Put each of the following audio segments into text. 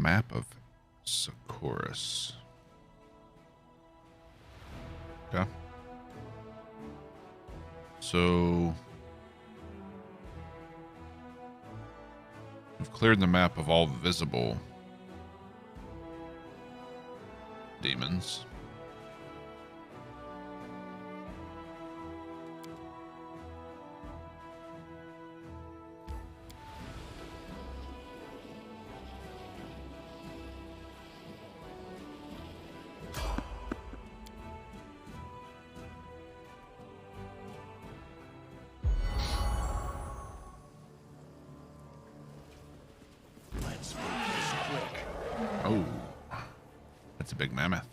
Map of Socorus. Okay. So we've cleared the map of all visible demons. Let's make this quick. Oh, that's a big mammoth.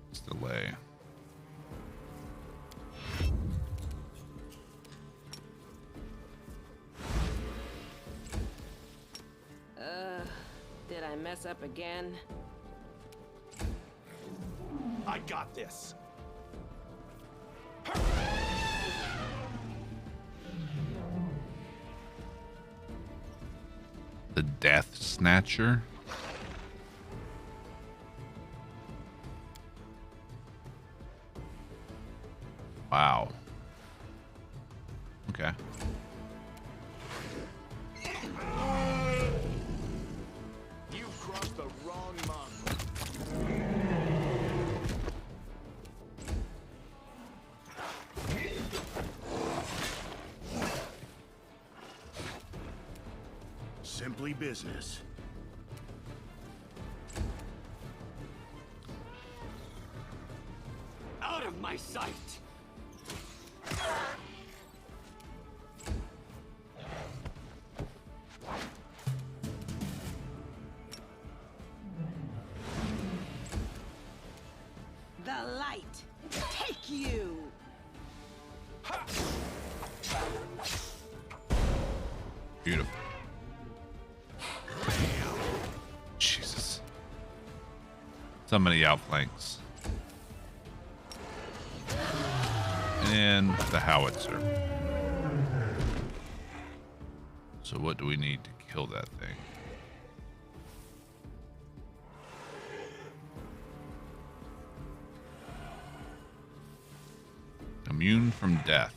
Let's delay. Did I mess up again? I got this. The Death Snatcher. Wow. Okay. You've crossed the wrong mountain. Simply business. Out of my sight! The light! Take you! Beautiful. Jesus. So many outflanks. And the howitzer. So what do we need to kill that thing? Immune from death.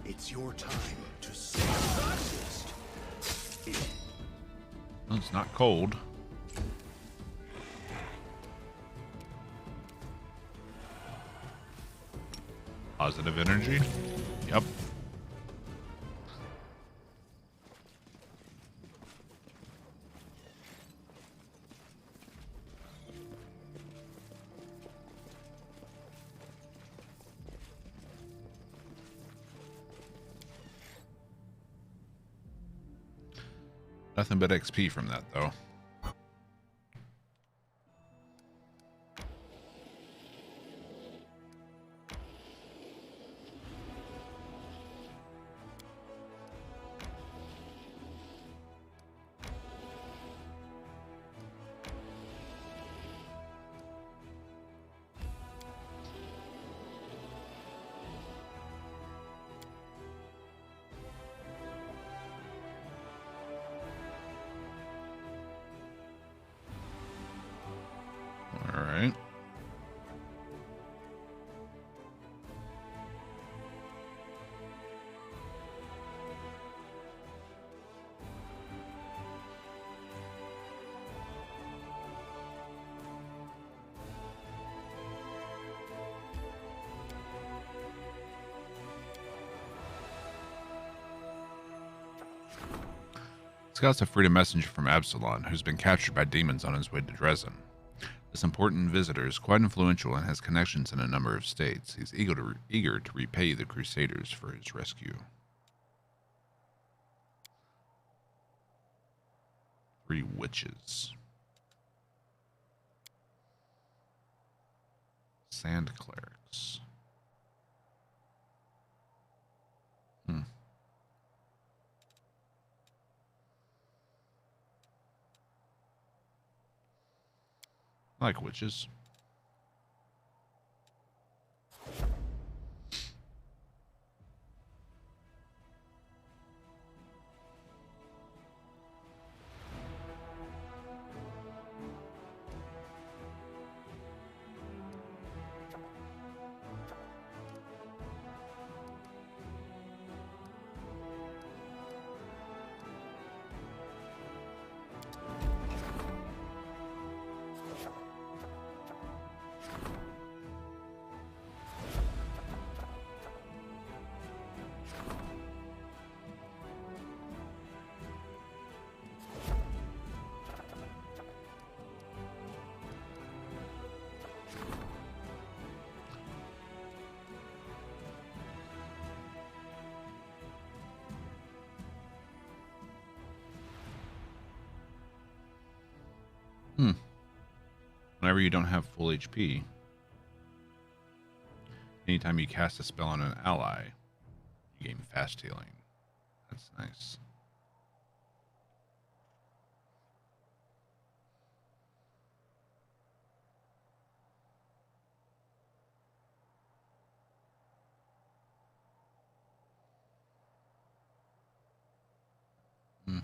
It's your time to see the artist. Well, it's not cold. Positive energy. Yep. Nothing but XP from that, though. All right. Scouts have freed a messenger from Absalon, who's been captured by demons on his way to Dresden. This important visitor is quite influential and has connections in a number of states. He's eager to repay the Crusaders for his rescue. 3 witches. Sand clerics. I like witches. Hmm. Whenever you don't have full HP, anytime you cast a spell on an ally, you gain fast healing. That's nice. Hmm.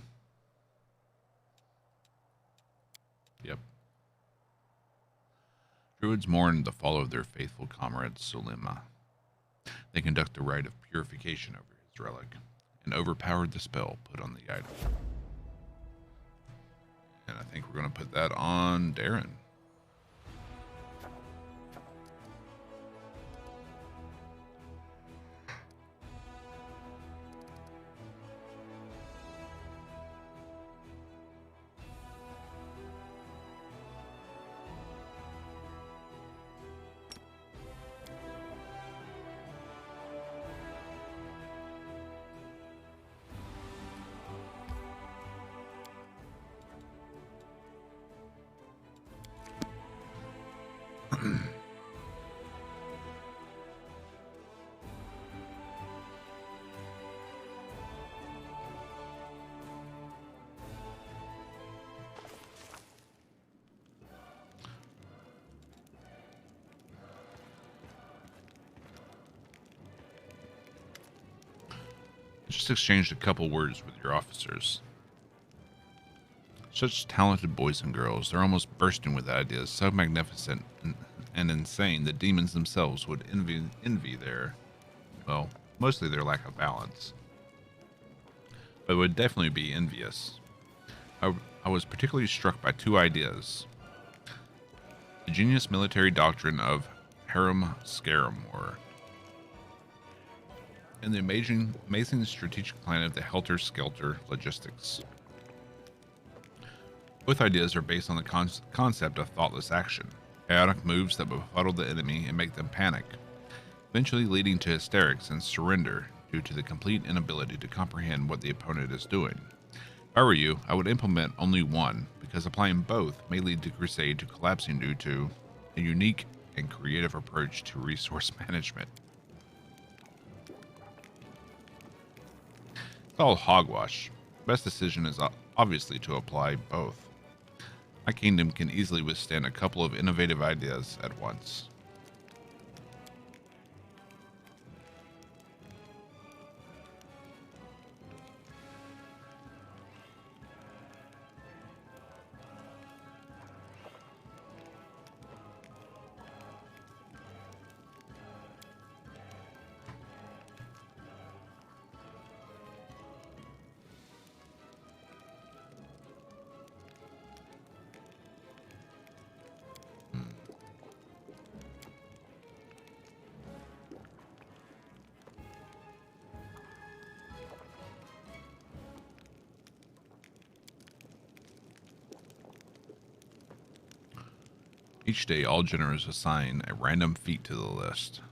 Yep. Druids mourn the fall of their faithful comrade Sulima. They conduct the rite of purification over his relic and overpowered the spell put on the item. And I think we're going to put that on Darren. Just exchanged a couple words with your officers. Such talented boys and girls, they're almost bursting with ideas so magnificent and insane that demons themselves would envy their, well, mostly their lack of balance. But would definitely be envious. I was particularly struck by two ideas. The genius military doctrine of Harum Scaramore, and the amazing strategic plan of the Helter Skelter logistics. Both ideas are based on the concept of thoughtless action, chaotic moves that befuddle the enemy and make them panic, eventually leading to hysterics and surrender due to the complete inability to comprehend what the opponent is doing. If I were you, I would implement only one, because applying both may lead the crusade to collapsing due to a unique and creative approach to resource management. It's all hogwash. Best decision is obviously to apply both. My kingdom can easily withstand a couple of innovative ideas at once. Each day, all generals assign a random feat to the list.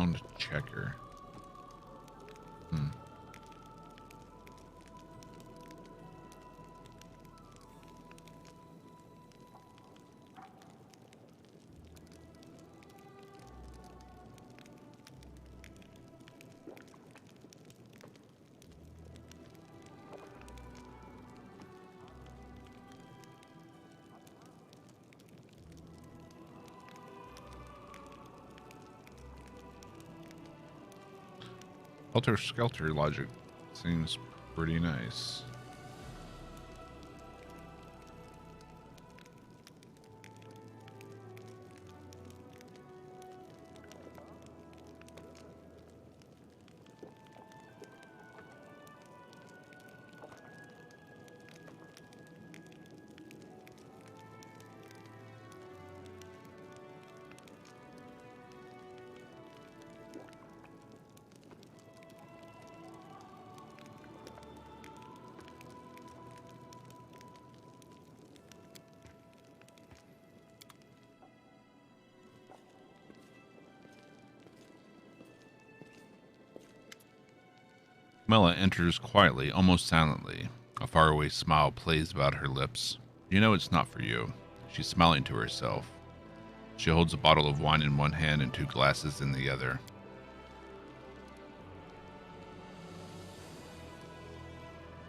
Ground checker. Helter Skelter logic seems pretty nice. Mela enters quietly, almost silently. A faraway smile plays about her lips. You know it's not for you. She's smiling to herself. She holds a bottle of wine in one hand and 2 glasses in the other.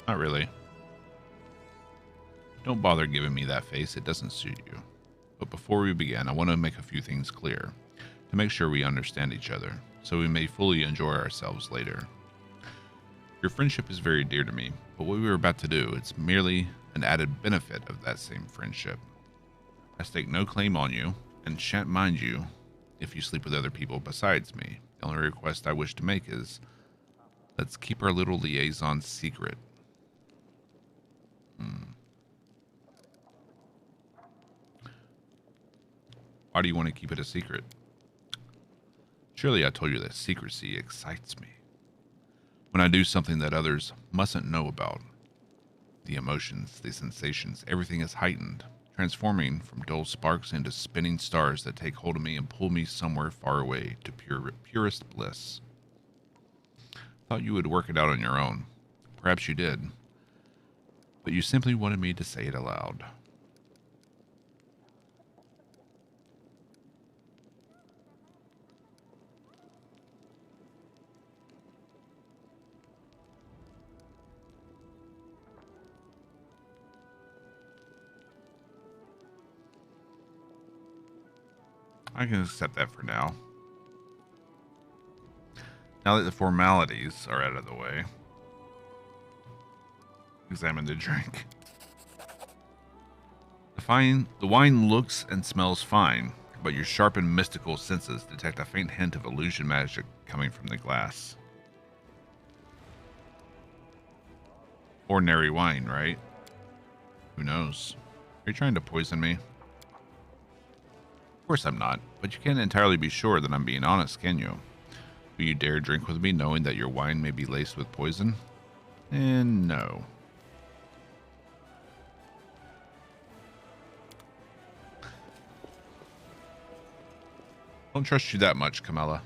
Not really. Don't bother giving me that face, it doesn't suit you. But before we begin, I want to make a few things clear, to make sure we understand each other, so we may fully enjoy ourselves later. Your friendship is very dear to me, but what we are about to do, it's merely an added benefit of that same friendship. I stake no claim on you, and shan't mind you if you sleep with other people besides me. The only request I wish to make is, let's keep our little liaison secret. Why do you want to keep it a secret? Surely I told you that secrecy excites me. When I do something that others mustn't know about, the emotions, the sensations, everything is heightened, transforming from dull sparks into spinning stars that take hold of me and pull me somewhere far away to purest bliss. Thought you would work it out on your own. Perhaps you did. But you simply wanted me to say it aloud. I can accept that for now. Now that the formalities are out of the way, examine the drink. The wine looks and smells fine, but your sharpened mystical senses detect a faint hint of illusion magic coming from the glass. Ordinary wine, right? Who knows? Are you trying to poison me? Of course I'm not, but you can't entirely be sure that I'm being honest, can you? Will you dare drink with me knowing that your wine may be laced with poison? And no. Don't trust you that much, Camilla.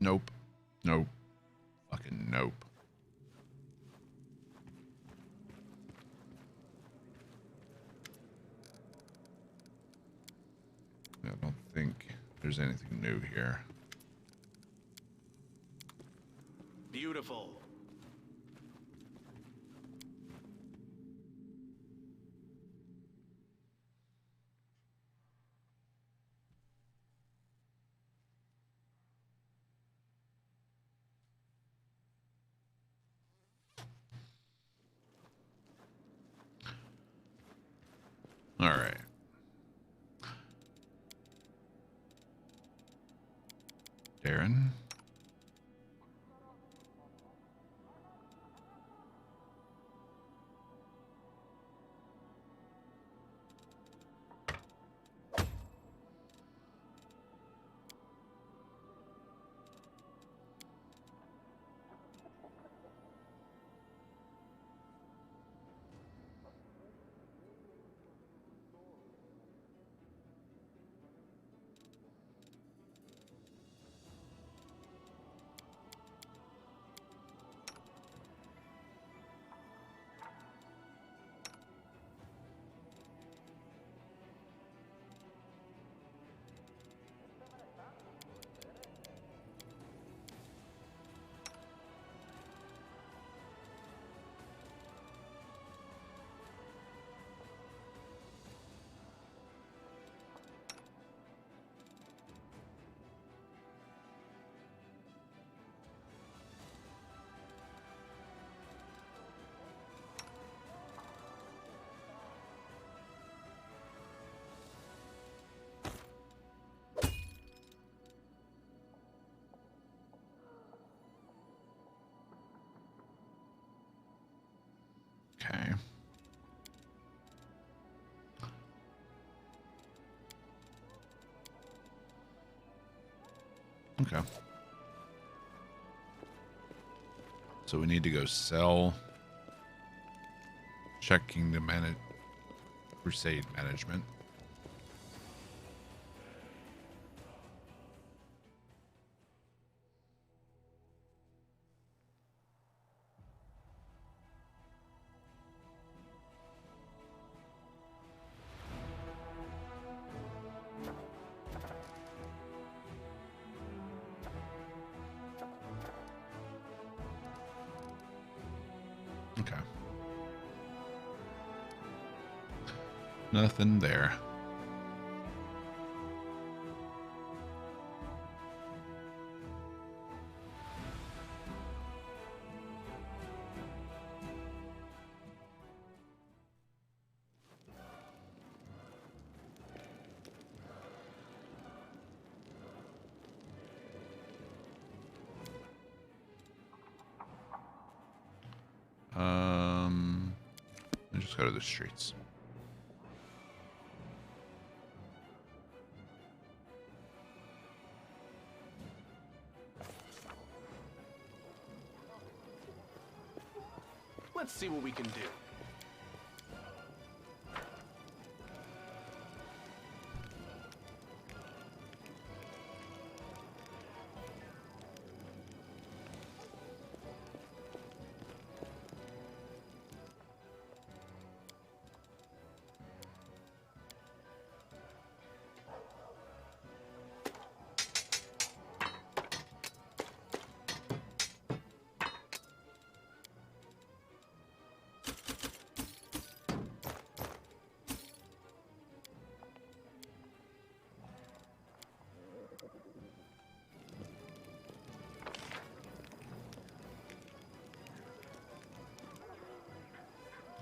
Nope. Nope. Fucking nope. I don't think there's anything new here. Beautiful. All right. Darren. Okay. Okay. So we need to go sell. Checking the crusade management. Okay. Nothing there. Let's just go to the streets. Let's see what we can do.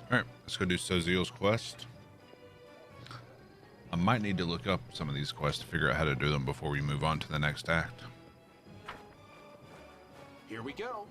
All right, let's go do Soziel's quest. I might need to look up some of these quests to figure out how to do them before we move on to the next act. Here we go.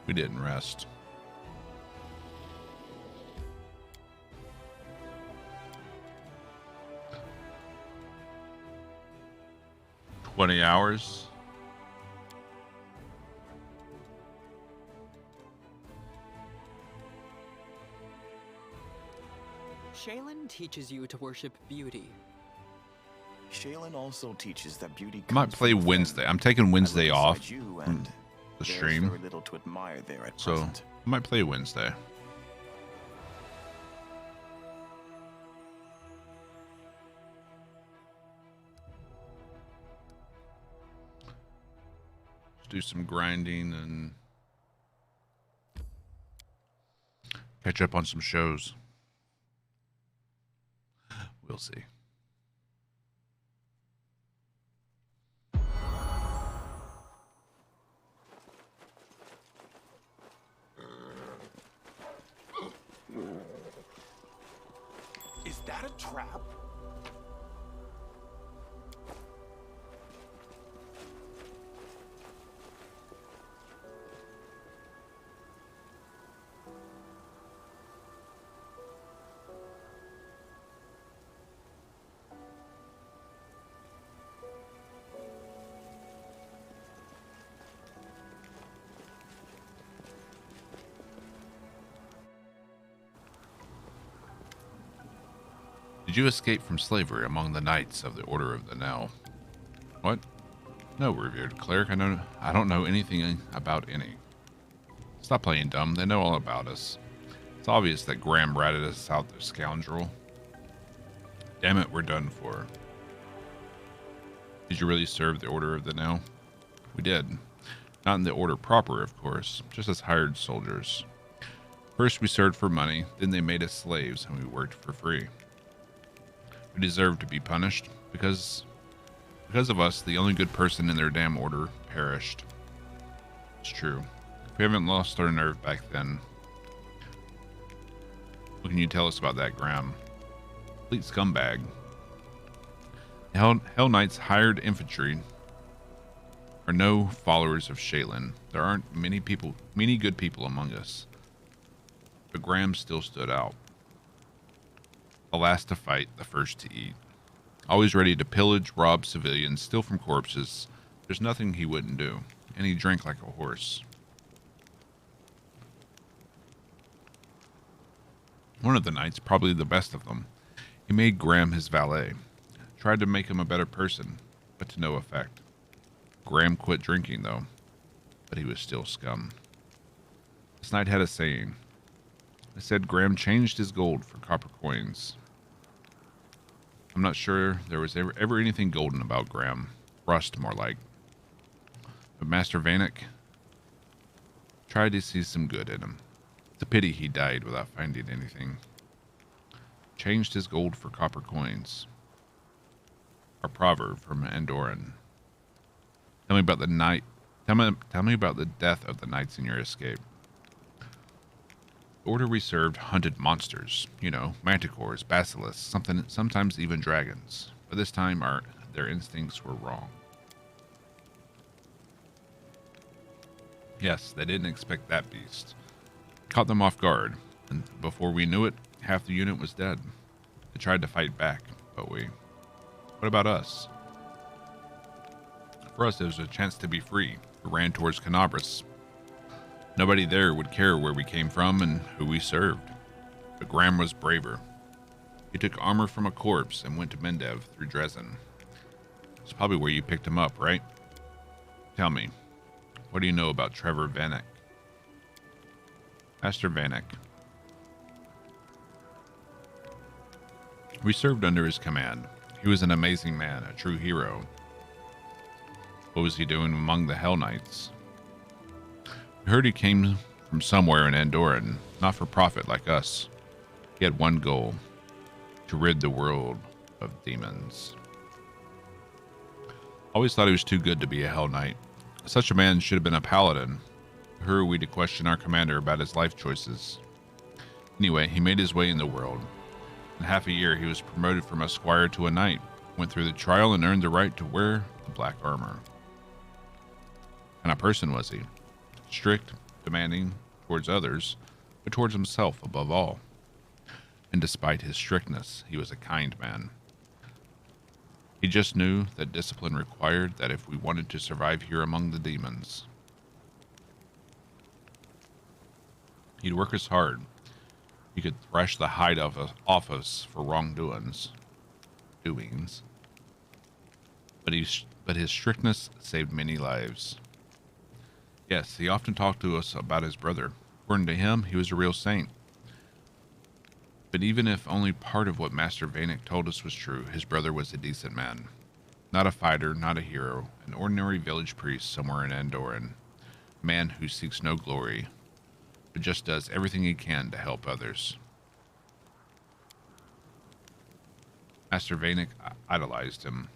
We didn't rest. "20 hours. Shaylin teaches you to worship beauty. Shaylin also teaches that beauty I might comes play from within. Wednesday. I'm taking Wednesday I look off beside you, from and the there's stream, very little to admire there at so present. I might play Wednesday. Just do some grinding and catch up on some shows. We'll see. Is that a trap? Did you escape from slavery among the knights of the Order of the Knell? What? No, revered cleric. I don't know anything about any. Stop playing dumb. They know all about us. It's obvious that Graham ratted us out, the scoundrel. Damn it, we're done for. Did you really serve the Order of the Nail? We did. Not in the order proper, of course, just as hired soldiers. First we served for money, then they made us slaves and we worked for free. We deserved to be punished because of us, the only good person in their damn order perished. It's true. We haven't lost our nerve back then. What can you tell us about that, Graham? Complete scumbag. Hell Knight's hired infantry are no followers of Shaylin. There aren't many good people among us. But Graham still stood out. The last to fight, the first to eat. Always ready to pillage, rob civilians, steal from corpses. There's nothing he wouldn't do. And he drank like a horse. One of the knights, probably the best of them, he made Graham his valet. Tried to make him a better person, but to no effect. Graham quit drinking, though, but he was still scum. This knight had a saying. It said Graham changed his gold for copper coins. I'm not sure there was ever anything golden about Graham. Rust, more like. But Master Vanek tried to see some good in him. It's a pity he died without finding anything. Changed his gold for copper coins. Our proverb from Andoran. Tell me about the night. Tell me about the death of the knights in your escape. The order we served hunted monsters. You know, manticores, basilisks, sometimes even dragons. But this time their instincts were wrong. Yes, they didn't expect that beast. Caught them off guard, and before we knew it, half the unit was dead. They tried to fight back, but what about us? For us, it was a chance to be free. We ran towards Canabras. Nobody there would care where we came from and who we served. But Graham was braver. He took armor from a corpse and went to Mendev through Dresden. It's probably where you picked him up, right? Tell me, what do you know about Trevor Vanek? Master Vanek. We served under his command. He was an amazing man, a true hero. What was he doing among the Hell Knights? We heard he came from somewhere in Andoran, not for profit like us. He had one goal, to rid the world of demons. Always thought he was too good to be a Hell Knight. Such a man should have been a paladin. Who are we to question our commander about his life choices? Anyway, he made his way in the world. In half a year, he was promoted from a squire to a knight, went through the trial and earned the right to wear the black armor. What kind of person was he? Strict, demanding towards others, but towards himself above all. And despite his strictness, he was a kind man. He just knew that discipline required that if we wanted to survive here among the demons. He'd work us hard. He could thresh the hide off us for wrongdoings. But his strictness saved many lives. Yes, he often talked to us about his brother. According to him, he was a real saint. But even if only part of what Master Vanek told us was true, his brother was a decent man. Not a fighter, not a hero, an ordinary village priest somewhere in Andoran. A man who seeks no glory, but just does everything he can to help others. Master Vanek idolized him.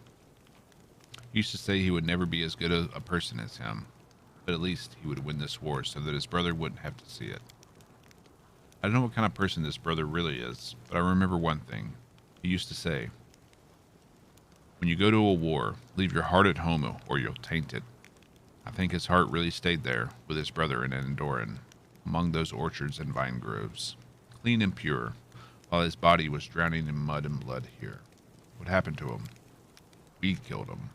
He used to say he would never be as good a person as him, but at least he would win this war so that his brother wouldn't have to see it. I don't know what kind of person this brother really is, but I remember one thing. He used to say, when you go to a war, leave your heart at home or you'll taint it. I think his heart really stayed there with his brother in Andoran, among those orchards and vine groves, clean and pure, while his body was drowning in mud and blood here. What happened to him? We killed him.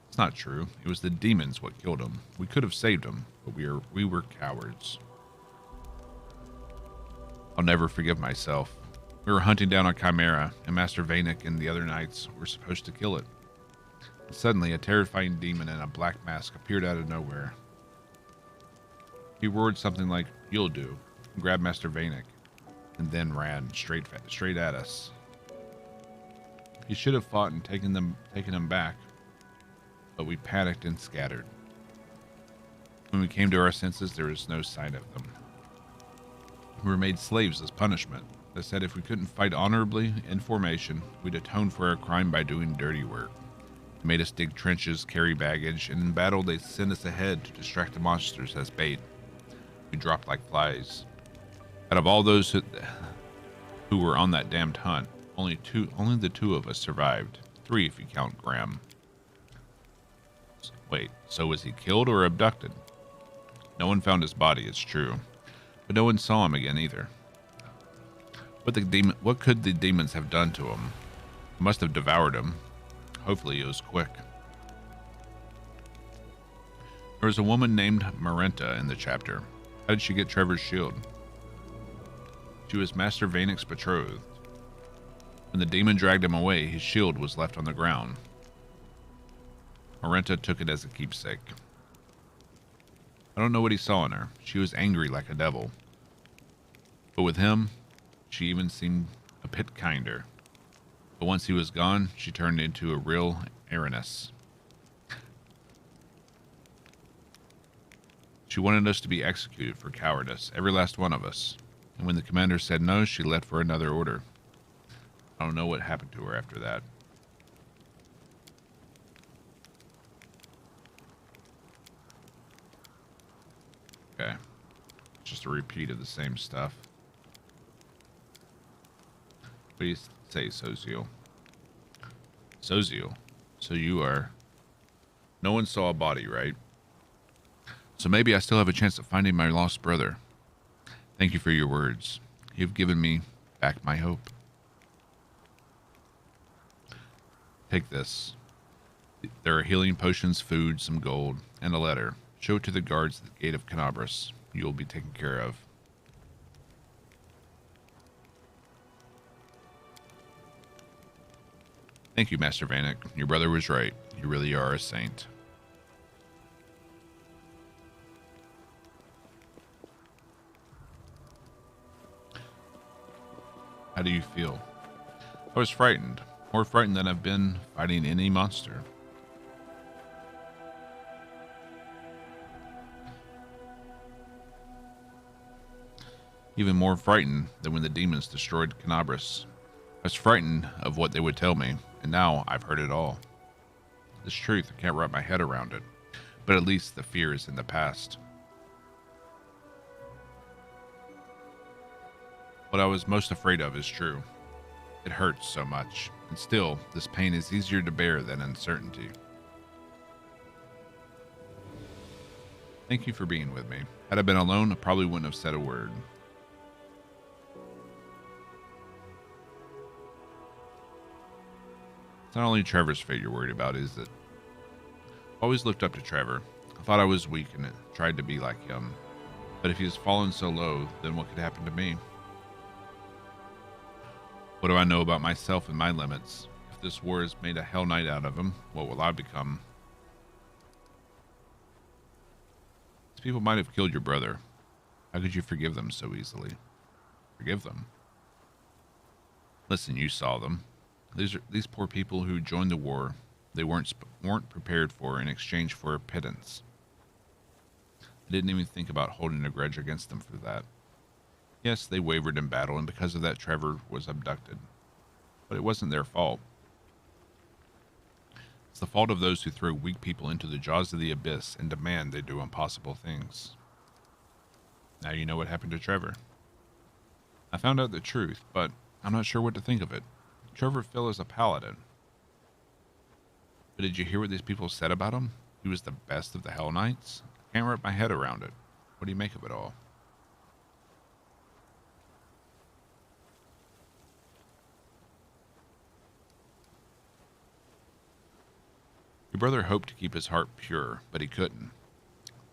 It's not true. It was the demons what killed him. We could have saved him, but we were cowards. I'll never forgive myself. We were hunting down a chimera, and Master Vanek and the other knights were supposed to kill it. And suddenly, a terrifying demon in a black mask appeared out of nowhere. He roared something like, "You'll do," and grabbed Master Vanek, and then ran straight at us. He should have fought and taken them back, but we panicked and scattered. When we came to our senses, there was no sign of them. We were made slaves as punishment. They said if we couldn't fight honorably in formation, we'd atone for our crime by doing dirty work. They made us dig trenches, carry baggage, and in battle they sent us ahead to distract the monsters as bait. We dropped like flies. Out of all those who were on that damned hunt, only the two of us survived. 3 if you count Graham. Wait, so was he killed or abducted? No one found his body, it's true. But no one saw him again either. What could the demons have done to him? They must have devoured him. Hopefully it was quick. There was a woman named Marenta in the chapter. How did she get Trevor's shield? She was Master Vanek's betrothed. When the demon dragged him away, his shield was left on the ground. Marenta took it as a keepsake. I don't know what he saw in her. She was angry like a devil. But with him, she even seemed a bit kinder. But once he was gone, she turned into a real Araness. She wanted us to be executed for cowardice, every last one of us. And when the commander said no, she left for another order. I don't know what happened to her after that. Okay. Just a repeat of the same stuff. What do you say, Soziel? Soziel? So you are... No one saw a body, right? So maybe I still have a chance of finding my lost brother. Thank you for your words. You've given me back my hope. Take this. There are healing potions, food, some gold, and a letter. Show it to the guards at the gate of Canabras. You will be taken care of. Thank you, Master Vanek. Your brother was right. You really are a saint. How do you feel? I was frightened. More frightened than I've been fighting any monster. Even more frightened than when the demons destroyed Canabras. I was frightened of what they would tell me, and now I've heard it all. This truth, I can't wrap my head around it, but at least the fear is in the past. What I was most afraid of is true. It hurts so much, and still, this pain is easier to bear than uncertainty. Thank you for being with me. Had I been alone, I probably wouldn't have said a word. It's not only Trevor's fate you're worried about, is it? I always looked up to Trevor. I thought I was weak and tried to be like him. But if he has fallen so low, then what could happen to me? What do I know about myself and my limits? If this war has made a hell night out of him, what will I become? These people might have killed your brother. How could you forgive them so easily? Forgive them? Listen, you saw them. These poor people who joined the war, they weren't prepared for in exchange for a pittance. I didn't even think about holding a grudge against them for that. Yes, they wavered in battle, and because of that, Trevor was abducted. But it wasn't their fault. It's the fault of those who throw weak people into the jaws of the abyss and demand they do impossible things. Now you know what happened to Trevor. I found out the truth, but I'm not sure what to think of it. Trevor fell as a paladin. But did you hear what these people said about him? He was the best of the Hell Knights? I can't wrap my head around it. What do you make of it all? Your brother hoped to keep his heart pure, but he couldn't.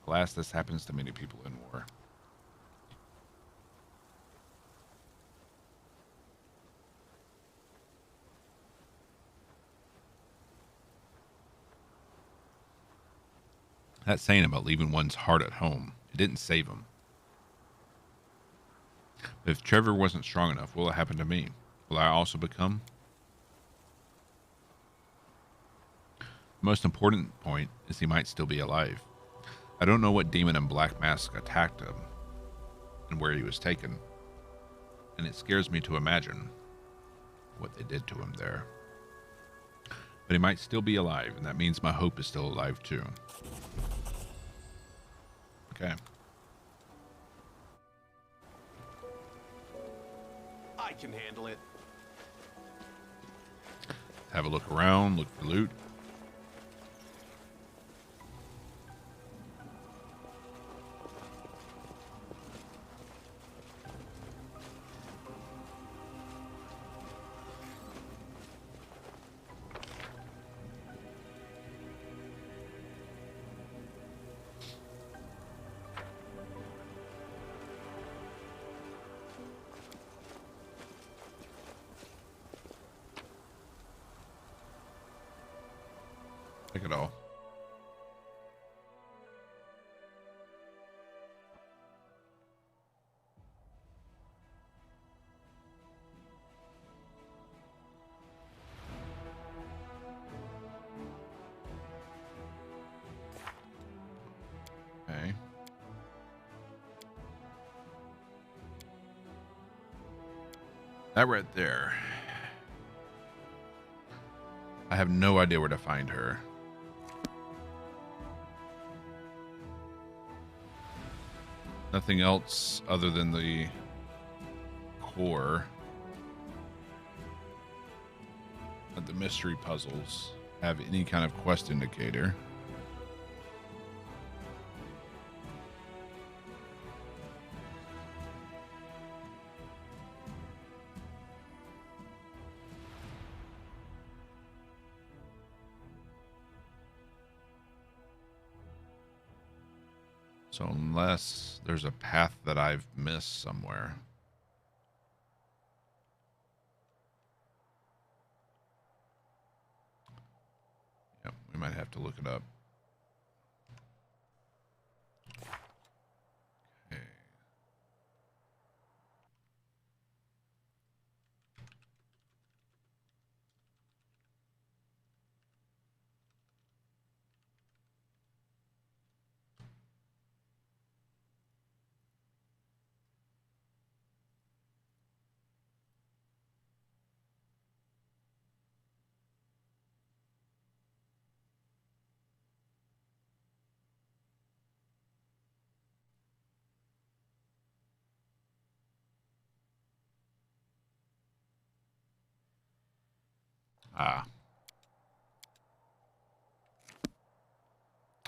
Alas, this happens to many people in war. That saying about leaving one's heart at home, it didn't save him. But if Trevor wasn't strong enough, what will happen to me? Will I also become? The most important point is he might still be alive. I don't know what demon in black mask attacked him and where he was taken, and it scares me to imagine what they did to him there. But he might still be alive, and that means my hope is still alive too. Okay. I can handle it. Have a look around, look for loot. Take it all. Okay. That right there. I have no idea where to find her. Nothing else other than the core of the mystery puzzles have any kind of quest indicator. So unless there's a path that I've missed somewhere. Yep, we might have to look it up. Okay. Ah.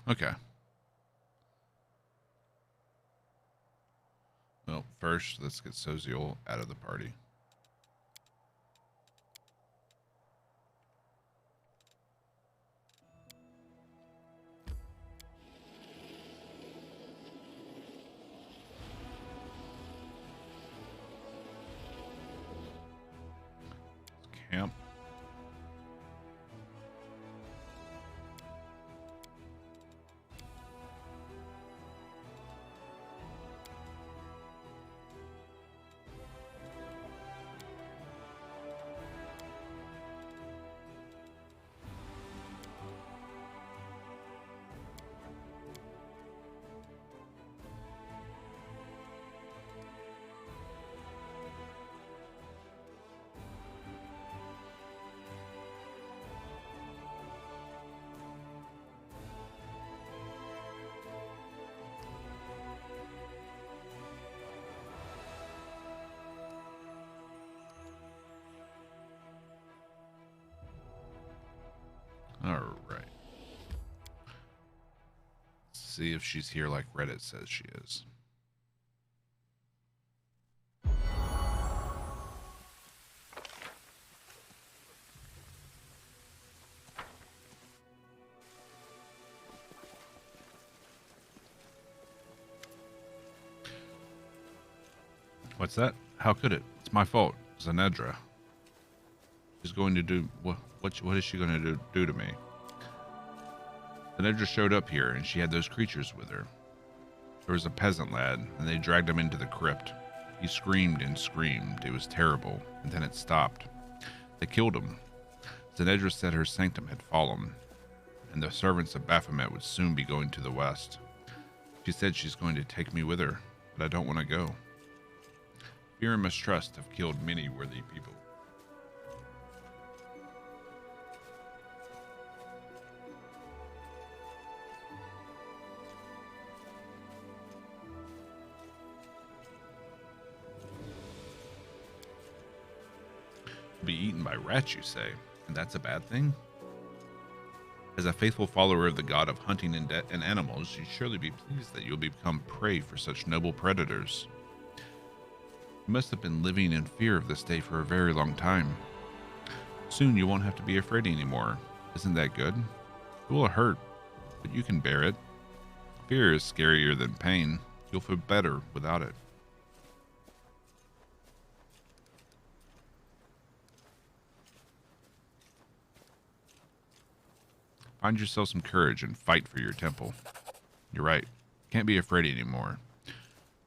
Okay. Well, first, let's get Soziel out of the party. Camp. All right. See if she's here like Reddit says she is. What's that? How could it? It's my fault. Zanedra. She's going to do what is she going to do to me? Zanedra showed up here and she had those creatures with her. There was a peasant lad and they dragged him into the crypt. He screamed and screamed. It was terrible. And then it stopped. They killed him. Zanedra said her sanctum had fallen and the servants of Baphomet would soon be going to the west. She said she's going to take me with her, but I don't want to go. Fear and mistrust have killed many worthy people. Be eaten by rats, you say, and that's a bad thing? As a faithful follower of the god of hunting and animals, you'd surely be pleased that you'll become prey for such noble predators. You must have been living in fear of this day for a very long time. Soon you won't have to be afraid anymore. Isn't that good? It will hurt, but you can bear it. Fear is scarier than pain. You'll feel better without it. Find yourself some courage and fight for your temple. You're right. Can't be afraid anymore.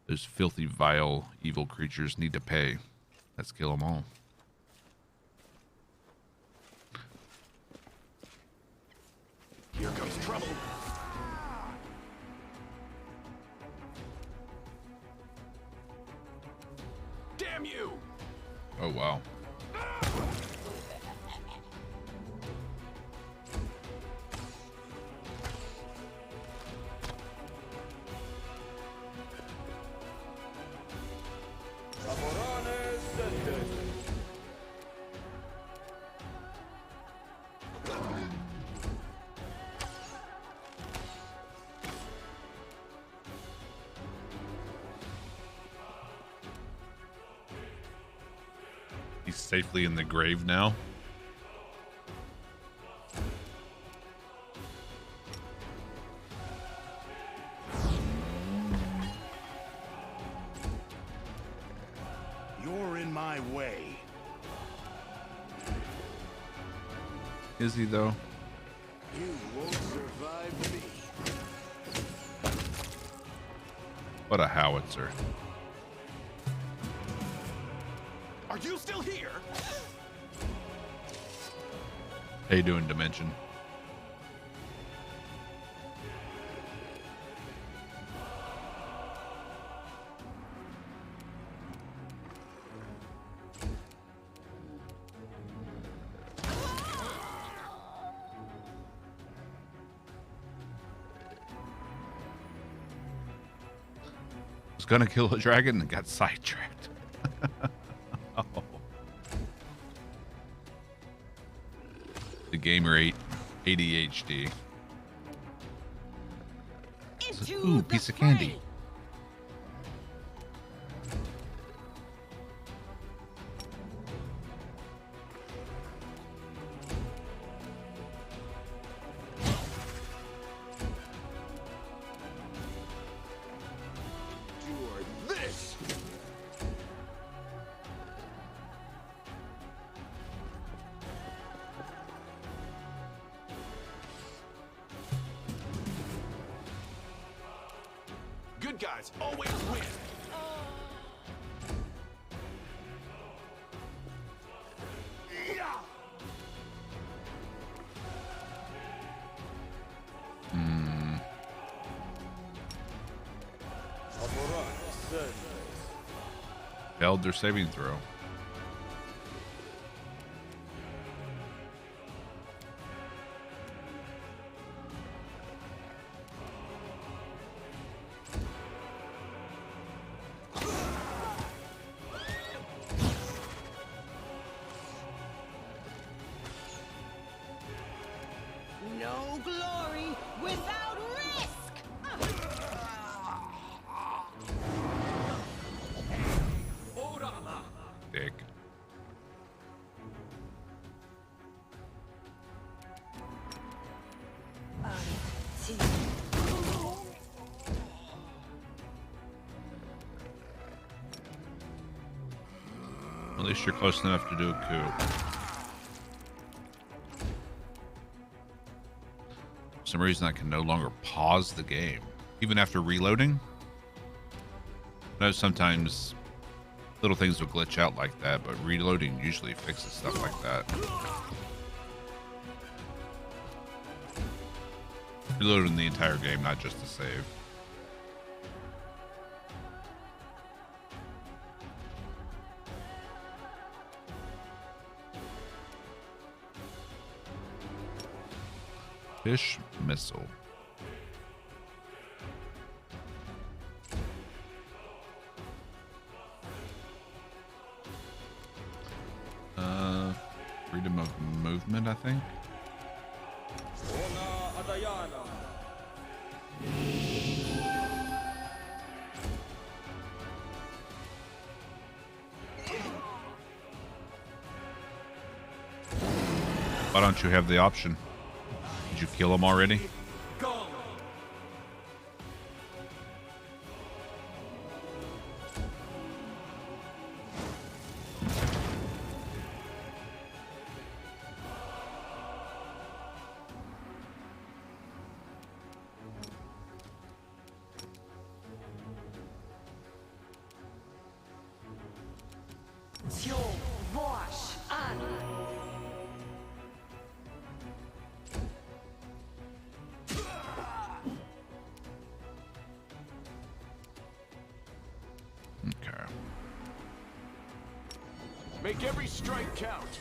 Those filthy, vile, evil creatures need to pay. Let's kill them all. Here comes trouble. Damn you! Oh, wow. He's safely in the grave now. You're in my way. Is he, though? You won't survive me. What a howitzer. Are you still here? How you doing, Dimension? Was gonna kill a dragon and got sidetracked. Oh. The gamer ADHD. Ooh, piece of candy. You're this. Good guys always win. Failed their saving throw. No glory without risk! Dick. At least you're close enough to do a coup. For some reason I can no longer pause the game, even after reloading. I know sometimes little things will glitch out like that, but reloading usually fixes stuff like that. Reloading the entire game, not just the save. Fish missile. Freedom of movement, I think. Why don't you have the option? Did you kill him already? Okay. Make every strike count.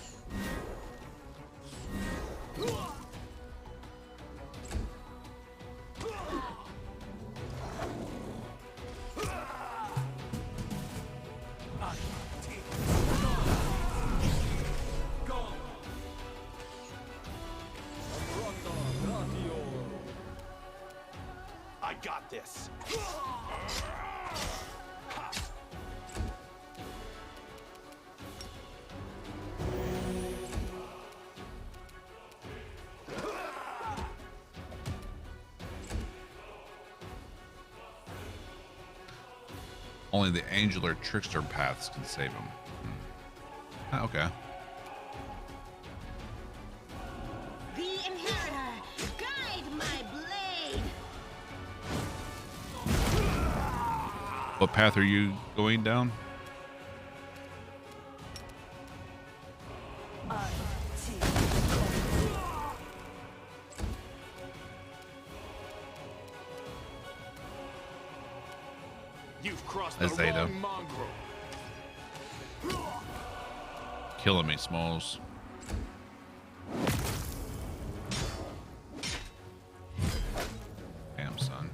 I got this. Only the angular trickster paths can save him. Okay. The Inheritor, guide my blade. What path are you going down? You've crossed the As Zeta. wrong mongrel. Killing me, Smalls. Damn, son.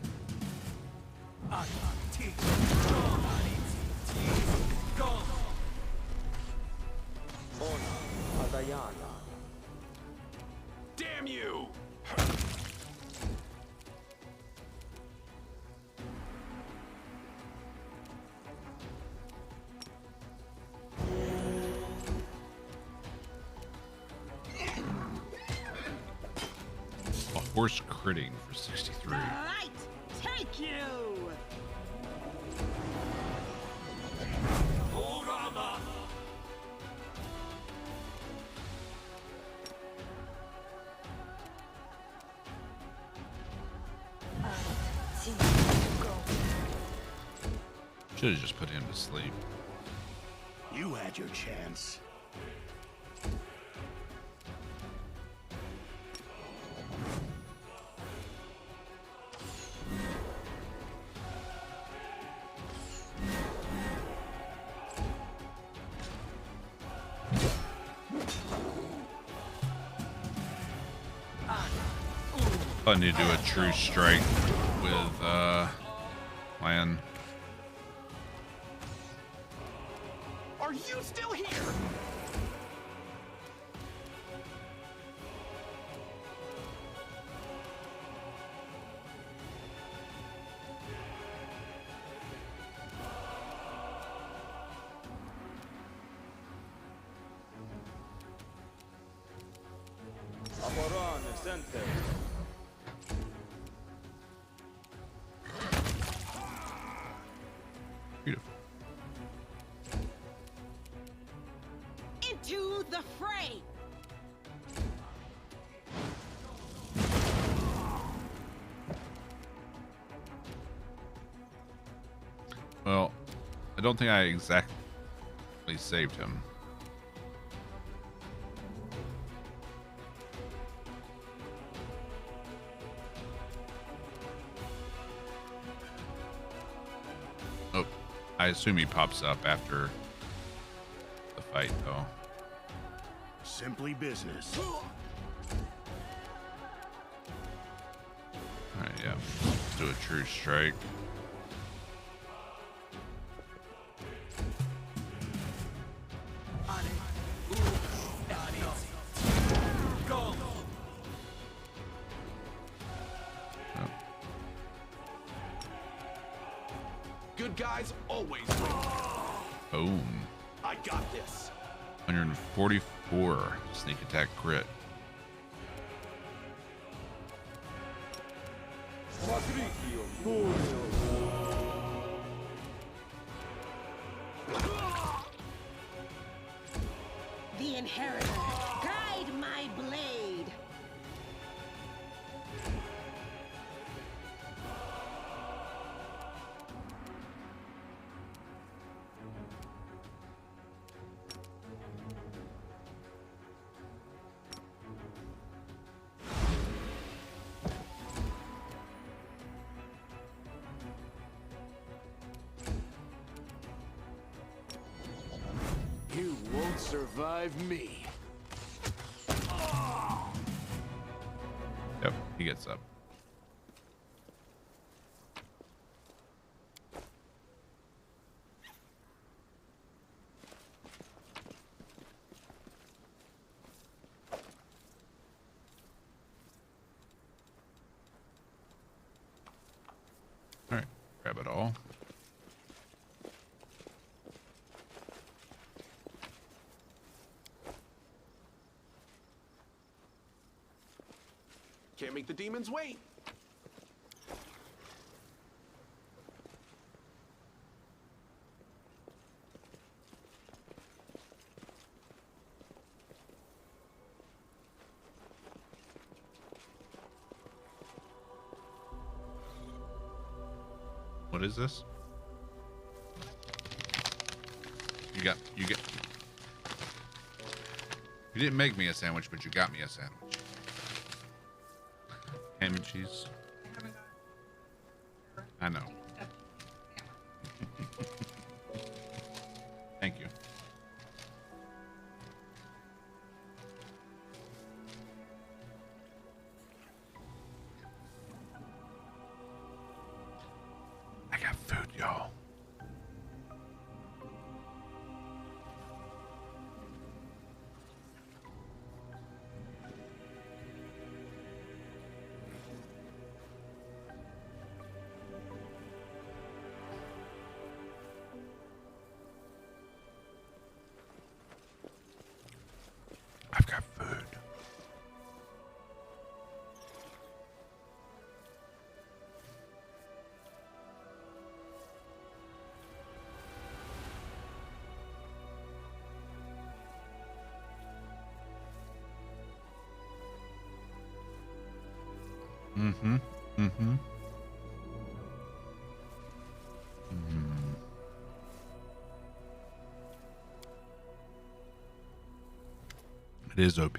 Damn you! A horse critting for 63. Right, take you. Should have just put him to sleep. You had your chance. I need to do a true strike with plan. Are you still here? Beautiful. Into the fray. Well, I don't think I exactly saved him. I assume he pops up after the fight, though. Simply business. Alright, yeah. Let's do a true strike. Good guys always win. Boom. I got this. 144 sneak attack crit. The inheritor, guide my blade. You won't survive me. Yep, he gets up. All right, grab it all. Can't make the demons wait. What is this? You didn't make me a sandwich, but you got me a sandwich. Ham and cheese. I know. Thank you. I got food, y'all. I've got food. Mm-hmm. Mm-hmm. Mm-hmm. It is OP.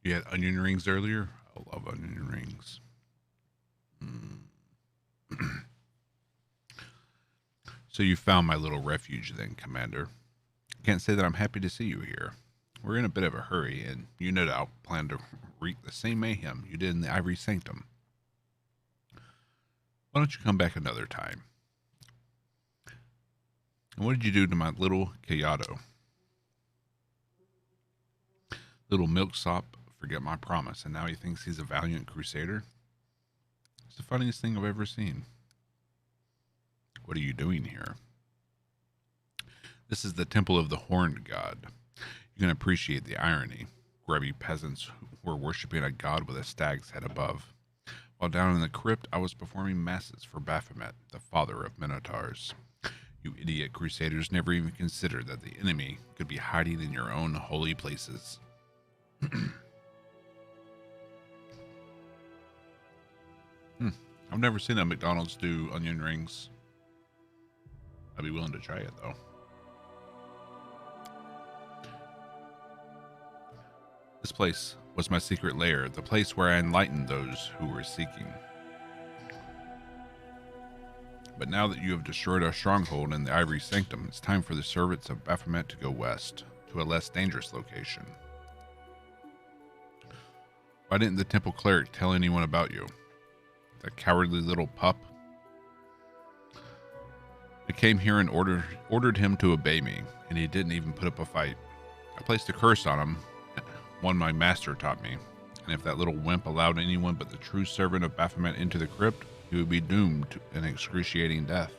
You had onion rings earlier? I love onion rings. So you found my little refuge then, Commander. Can't say that I'm happy to see you here. We're in a bit of a hurry, and you no doubt plan to wreak the same mayhem you did in the Ivory Sanctum. Why don't you come back another time? And what did you do to my little Kayato? Little milksop forget my promise, and now he thinks he's a valiant crusader? It's the funniest thing I've ever seen. What are you doing here? This is the temple of the Horned God. You can appreciate the irony. Grubby peasants who are worshiping a god with a stag's head above. While down in the crypt, I was performing masses for Baphomet, the father of Minotaurs. You idiot crusaders never even considered that the enemy could be hiding in your own holy places. I've never seen a McDonald's do onion rings. I'd be willing to try it, though. This place was my secret lair, the place where I enlightened those who were seeking. But now that you have destroyed our stronghold in the Ivory Sanctum, it's time for the servants of Baphomet to go west, to a less dangerous location. Why didn't the temple cleric tell anyone about you? That cowardly little pup? I came here and ordered him to obey me, and he didn't even put up a fight. I placed a curse on him, one my master taught me, and if that little wimp allowed anyone but the true servant of Baphomet into the crypt, he would be doomed to an excruciating death.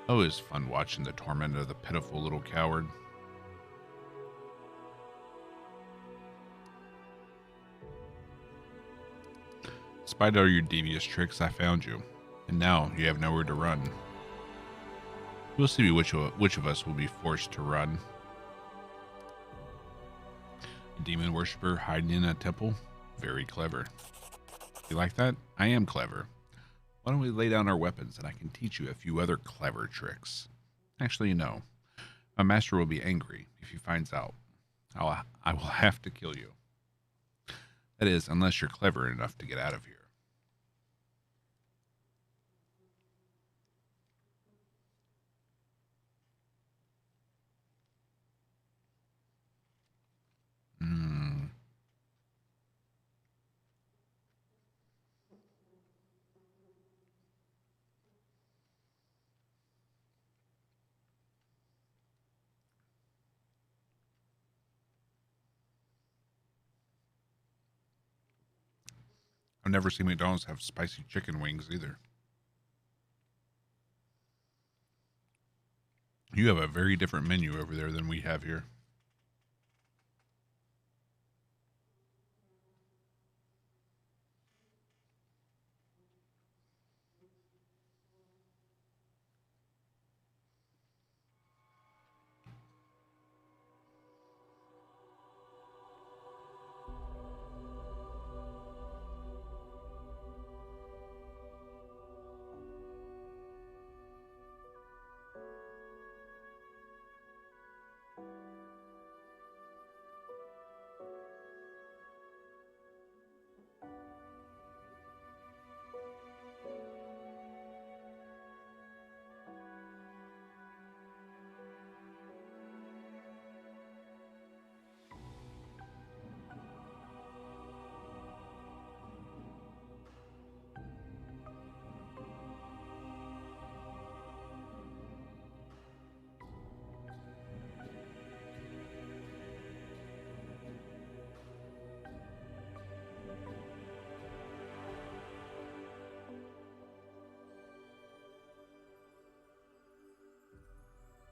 Oh, it was fun watching the torment of the pitiful little coward. Despite all your devious tricks, I found you, and now you have nowhere to run. We'll see which of us will be forced to run. A demon worshiper hiding in a temple? Very clever. You like that? I am clever. Why don't we lay down our weapons and I can teach you a few other clever tricks? Actually, no. My master will be angry if he finds out. I will have to kill you. That is, unless you're clever enough to get out of here. I've never seen McDonald's have spicy chicken wings either. You have a very different menu over there than we have here.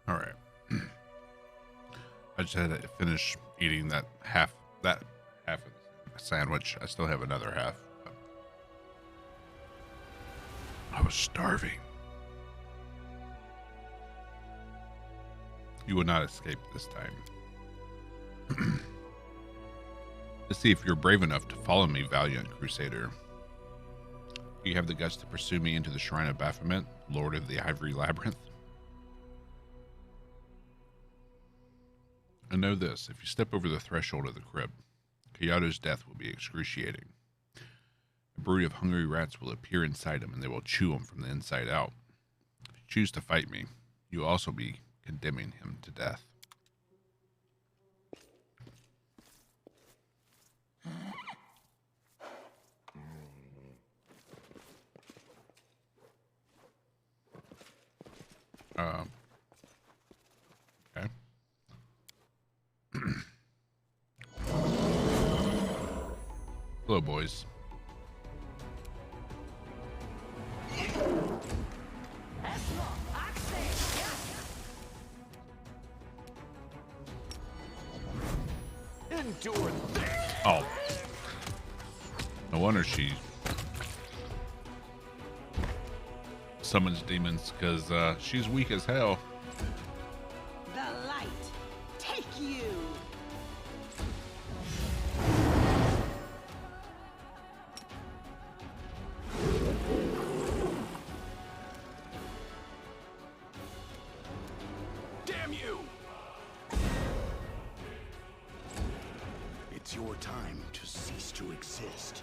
All right. I just had to finish eating that half of the sandwich. I still have another half. I was starving. You will not escape this time. Let's see if you're brave enough to follow me, valiant crusader. Do you have the guts to pursue me into the shrine of Baphomet, Lord of the Ivory Labyrinth? And know this, if you step over the threshold of the crypt, Kayato's death will be excruciating. A brood of hungry rats will appear inside him and they will chew him from the inside out. If you choose to fight me, you will also be condemning him to death. Okay. Hello, boys. Endure this. Oh. No wonder she summons demons because she's weak as hell. The light, take you! Damn you! It's your time to cease to exist.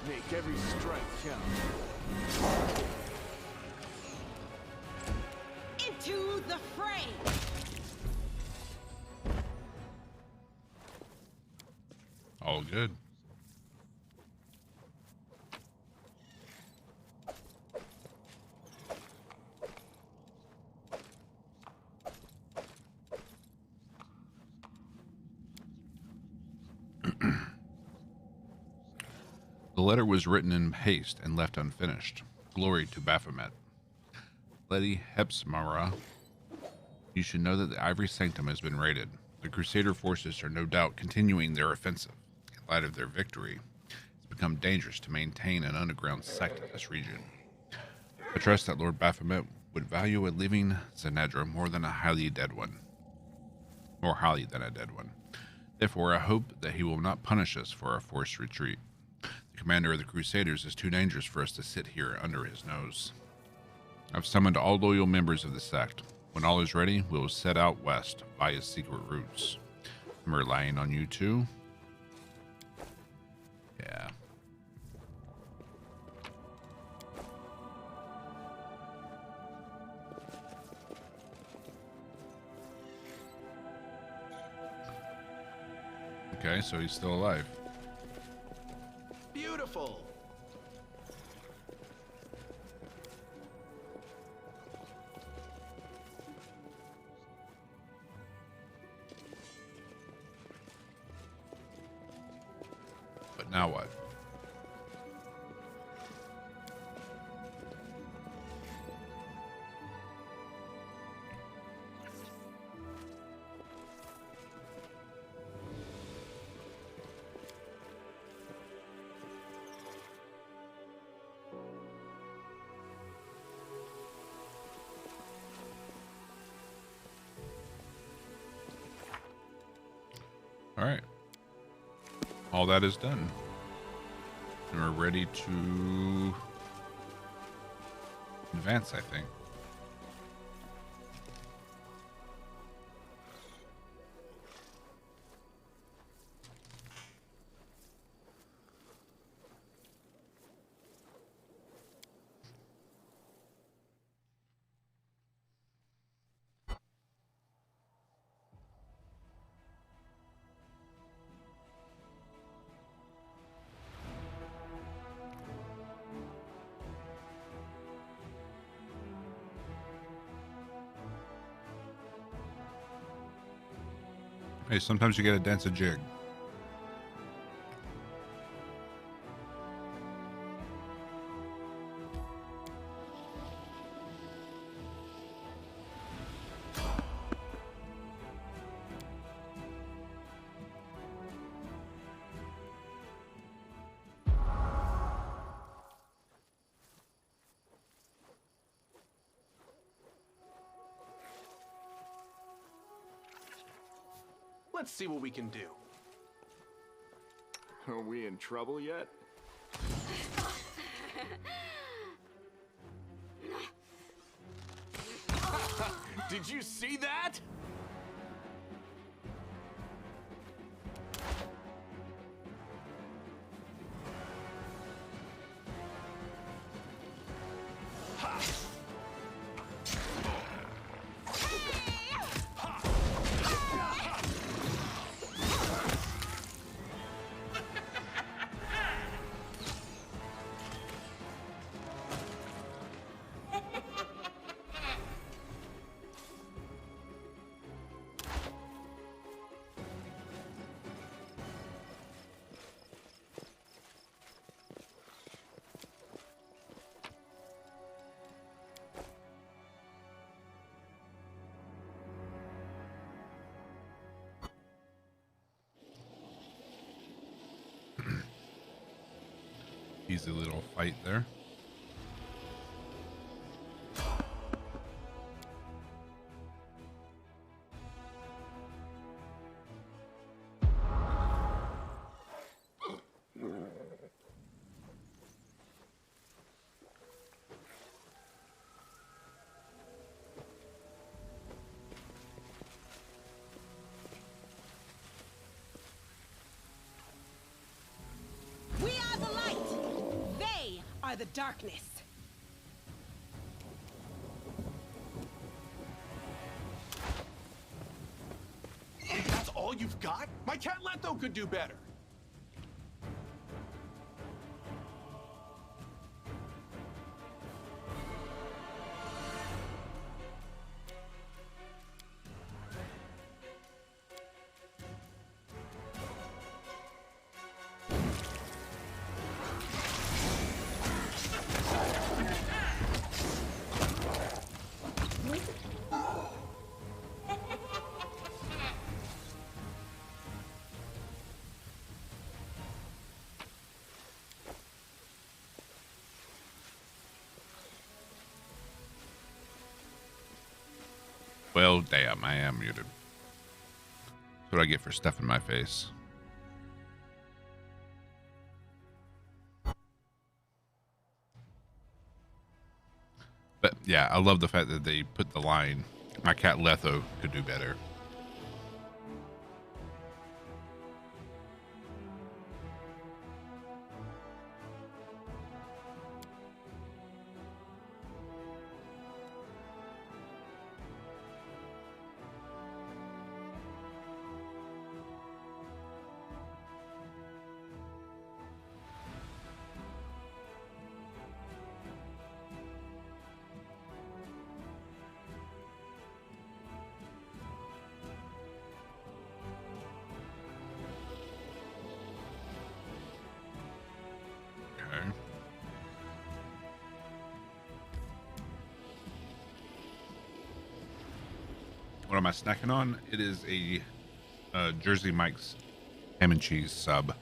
Make every strike count. Into the fray! All good. The letter was written in haste and left unfinished. Glory to Baphomet. Lady Hepzibah, you should know that the Ivory Sanctum has been raided. The Crusader forces are no doubt continuing their offensive. In light of their victory, it's become dangerous to maintain an underground sect in this region. I trust that Lord Baphomet would value a living Zenedra more than a highly dead one. More highly than a dead one. Therefore, I hope that he will not punish us for our forced retreat. The commander of the Crusaders is too dangerous for us to sit here under his nose. I've summoned all loyal members of the sect. When all is ready, we will set out west via secret routes. I'm relying on you too. Yeah. Okay, so he's still alive. Beautiful! But now what? All right. All that is done. And we're ready to advance, I think. Hey, sometimes you gotta dance a jig. Let's see what we can do. Are we in trouble yet? Did you see that? easy little fight there. We are the light. They are the darkness. That's all you've got? My cat Letho could do better. Well, damn, I am muted. That's what I get for stuffing my face. But yeah, I love the fact that they put the line, my cat Letho could do better. Okay. What am I snacking on? It is a Jersey Mike's ham and cheese sub.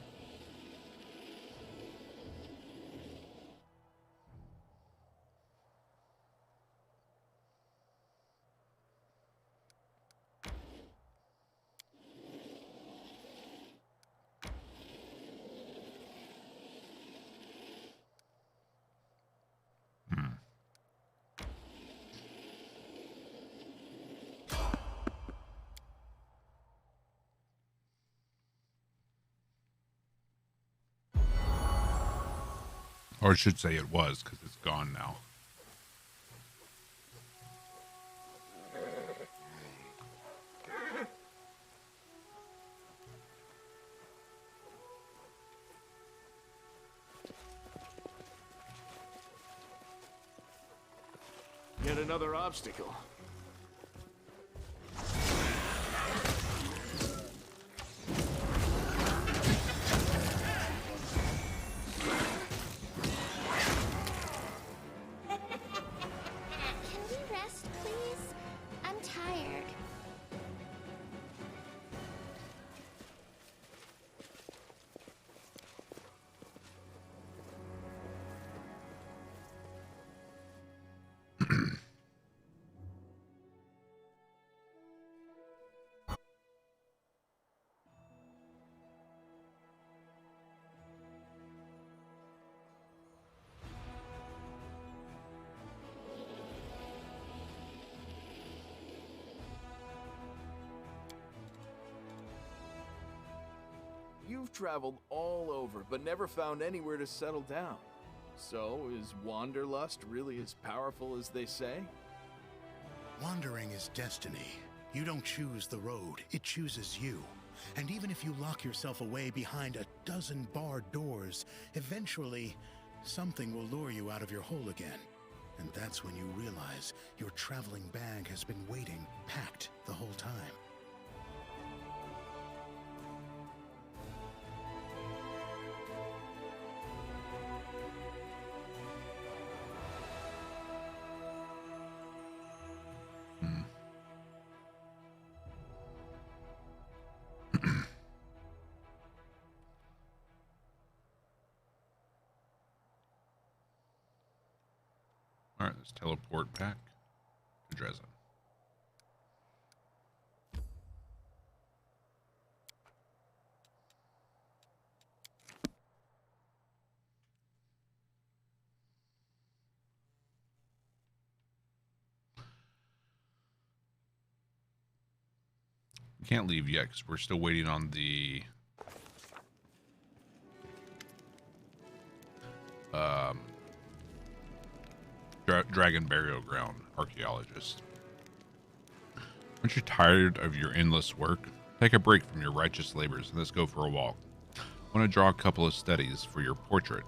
Or I should say it was, because it's gone now. Yet another obstacle. Can we rest, please? I'm tired. You've traveled all over, but never found anywhere to settle down. So, is Wanderlust really as powerful as they say? Wandering is destiny. You don't choose the road, it chooses you. And even if you lock yourself away behind a dozen barred doors, eventually, something will lure you out of your hole again. And that's when you realize your traveling bag has been waiting, packed the whole time. Alright, let's teleport back to Dresden. We can't leave yet because we're still waiting on the Dragon Burial Ground archaeologist. Aren't you tired of your endless work? Take a break from your righteous labors and let's go for a walk. I want to draw a couple of studies for your portrait.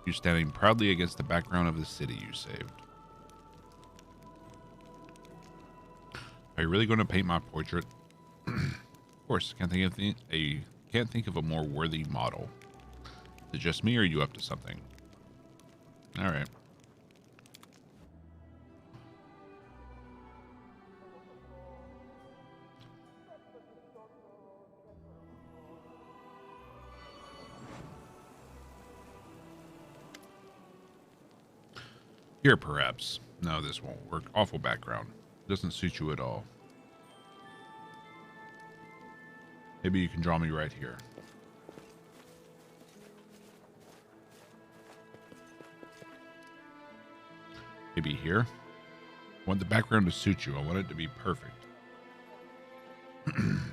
You standing proudly against the background of the city you saved. Are you really going to paint my portrait? Of course, can't think of a more worthy model. Is it just me or are you up to something? All right. Here, perhaps. No, this won't work. Awful background. Doesn't suit you at all. Maybe you can draw me right here. Maybe here? I want the background to suit you. I want it to be perfect. Can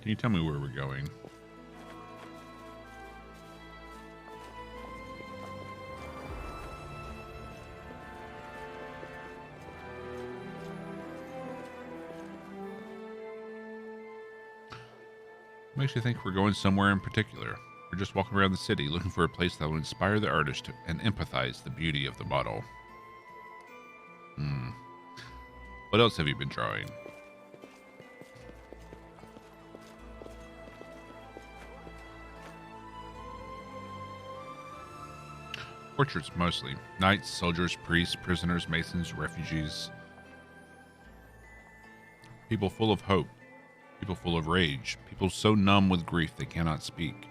you tell me where we're going? Makes you think we're going somewhere in particular. We're just walking around the city looking for a place that will inspire the artist and empathize the beauty of the model. What else have you been drawing? Portraits mostly. Knights, soldiers, priests, prisoners, masons, refugees. People full of hope. People full of rage. People so numb with grief they cannot speak.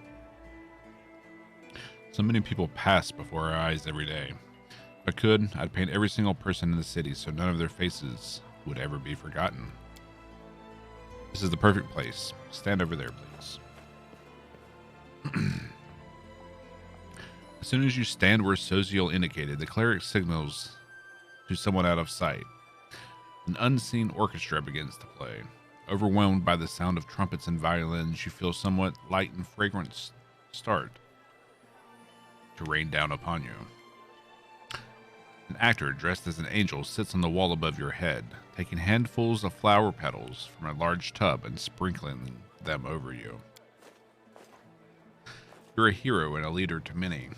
So many people pass before our eyes every day. If I could, I'd paint every single person in the city so none of their faces would ever be forgotten. This is the perfect place. Stand over there, please. As soon as you stand where Soziel indicated, the cleric signals to someone out of sight. An unseen orchestra begins to play. Overwhelmed by the sound of trumpets and violins, you feel somewhat light and fragrant start to rain down upon you. An actor dressed as an angel sits on the wall above your head, taking handfuls of flower petals from a large tub and sprinkling them over you. You're a hero and a leader to many.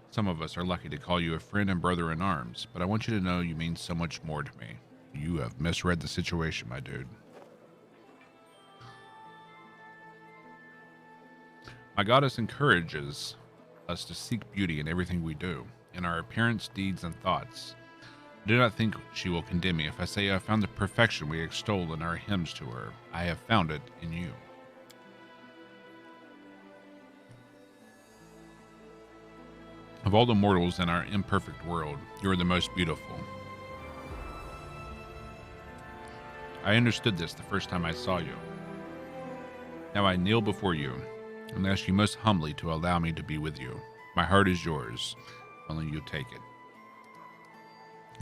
Some of us are lucky to call you a friend and brother in arms, but I want you to know you mean so much more to me. You have misread the situation, my dude. My goddess encourages us to seek beauty in everything we do, in our appearance, deeds, and thoughts. Do not think she will condemn me if I say I found the perfection we extol in our hymns to her. I have found it in you. Of all the mortals in our imperfect world, you are the most beautiful. I understood this the first time I saw you. Now I kneel before you and ask you most humbly to allow me to be with you. My heart is yours, only you take it.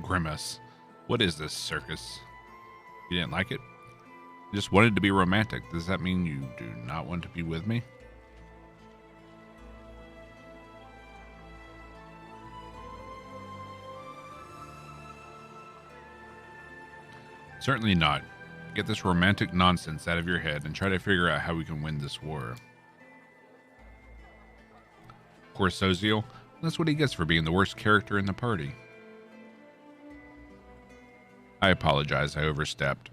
Grimace, what is this circus? You didn't like it? You just wanted to be romantic. Does that mean you do not want to be with me? Certainly not. Get this romantic nonsense out of your head and try to figure out how we can win this war. Poor Soziel, that's what he gets for being the worst character in the party. I apologize, I overstepped.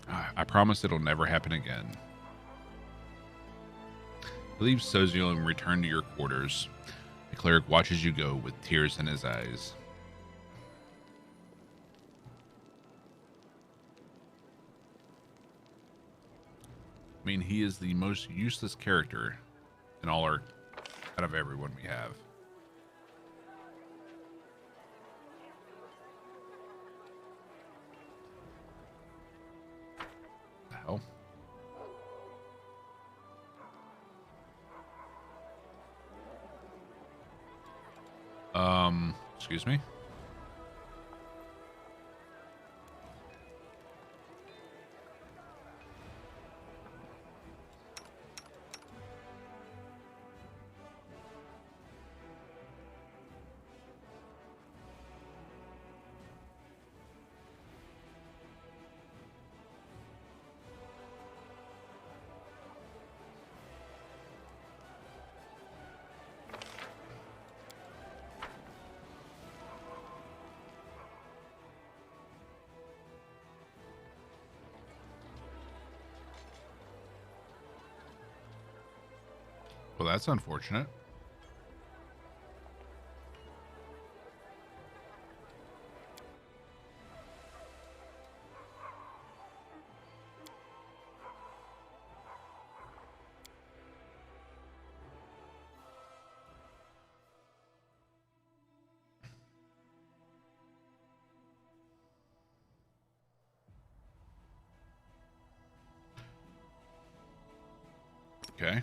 I promise it'll never happen again. Leave Soziel and return to your quarters. The cleric watches you go with tears in his eyes. I mean, he is the most useless character in all our, out of everyone we have. hell? Excuse me? Well, that's unfortunate. Okay.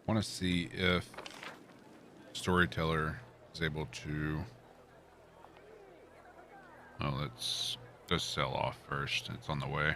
I want to see if Storyteller is able to... Oh, let's just sell off first. It's on the way.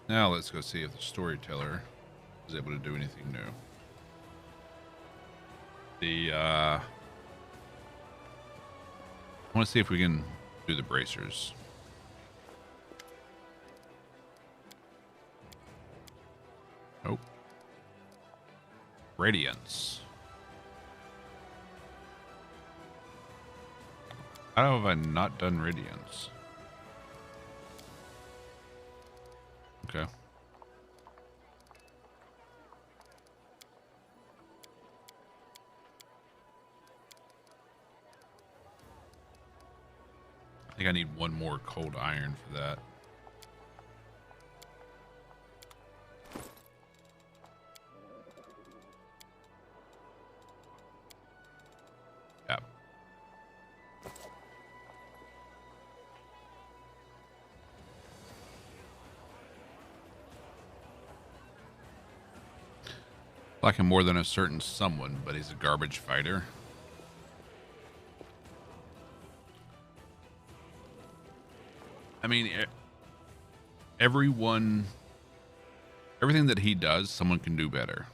Now let's go see if the Storyteller is able to do anything new. I want to see if we can do the bracers. Oh. Radiance. How have I not done Radiance? Okay. I think I need one more cold iron for that. Yep. Like him more than a certain someone, but he's a garbage fighter. I mean, everything that he does, someone can do better.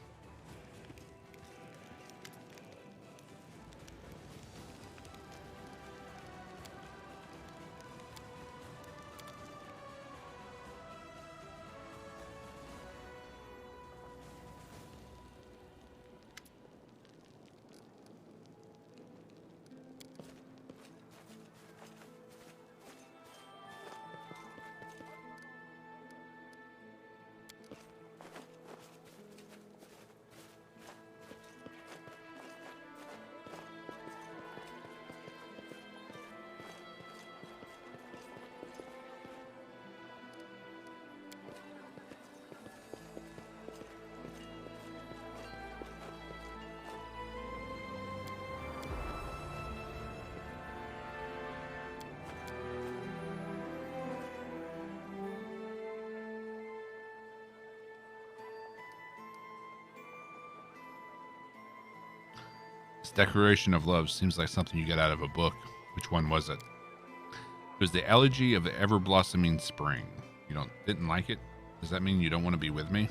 This declaration of love seems like something you get out of a book. Which one was it? It was the elegy of the ever-blossoming spring. You didn't like it? Does that mean you don't want to be with me?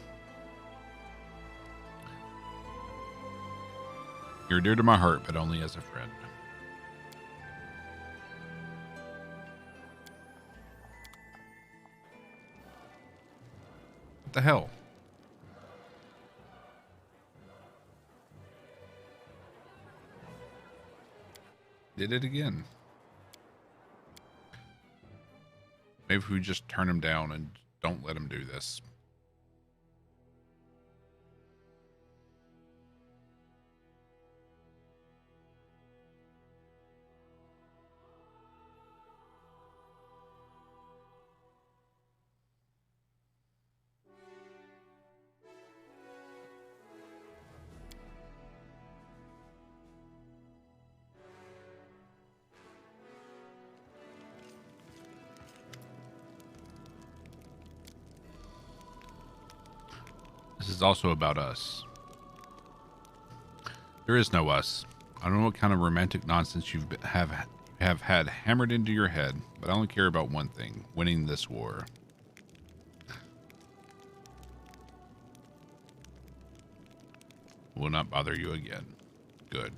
You're dear to my heart, but only as a friend. What the hell? Did it again. Maybe if we just turn him down and don't let him do this. This is also about us. There is no us. I don't know what kind of romantic nonsense you have had hammered into your head, but I only care about one thing: winning this war. Will not bother you again. Good.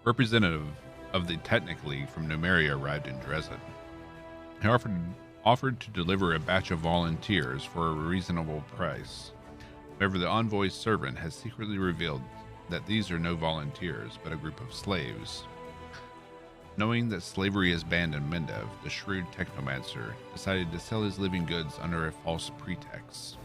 Representative of the Technic League from Numeria arrived in Dresden. He offered to deliver a batch of volunteers for a reasonable price. However, the envoy's servant has secretly revealed that these are no volunteers, but a group of slaves. Knowing that slavery is banned in Mendev, the shrewd technomancer decided to sell his living goods under a false pretext.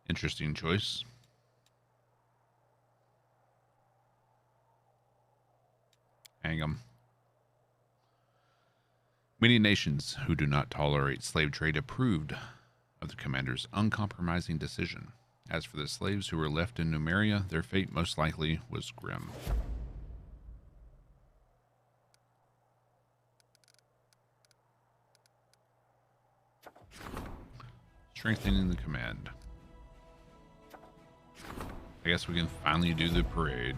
Interesting choice. Hang 'em. Many nations who do not tolerate slave trade approved of the commander's uncompromising decision. As for the slaves who were left in Numeria, their fate most likely was grim. Strengthening the command. I guess we can finally do the parade.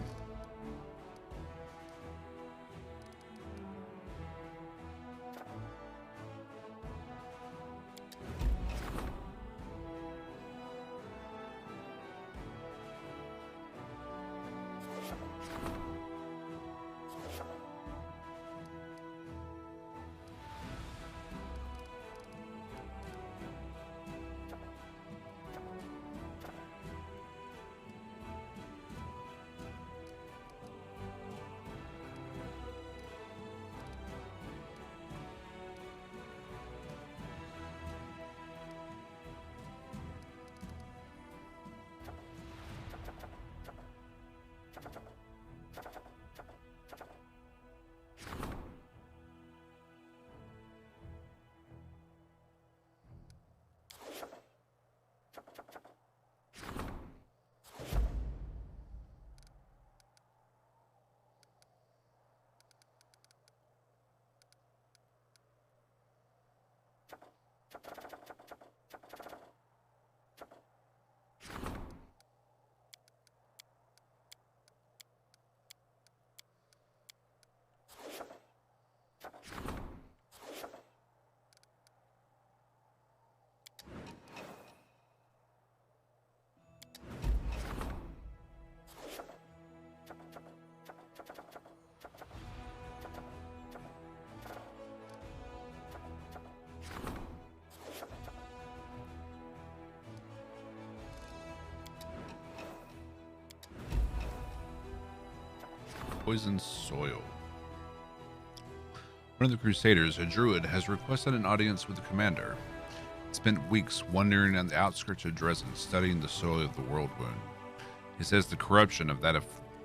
Poisoned soil. One of the Crusaders, a druid, has requested an audience with the commander. He spent weeks wandering on the outskirts of Dresden, studying the soil of the world wound. He says the corruption of that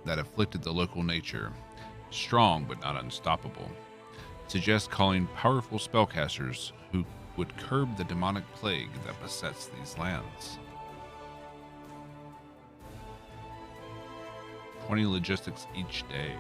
afflicted the local nature, strong but not unstoppable. He suggests calling powerful spellcasters who would curb the demonic plague that besets these lands. 20 logistics each day.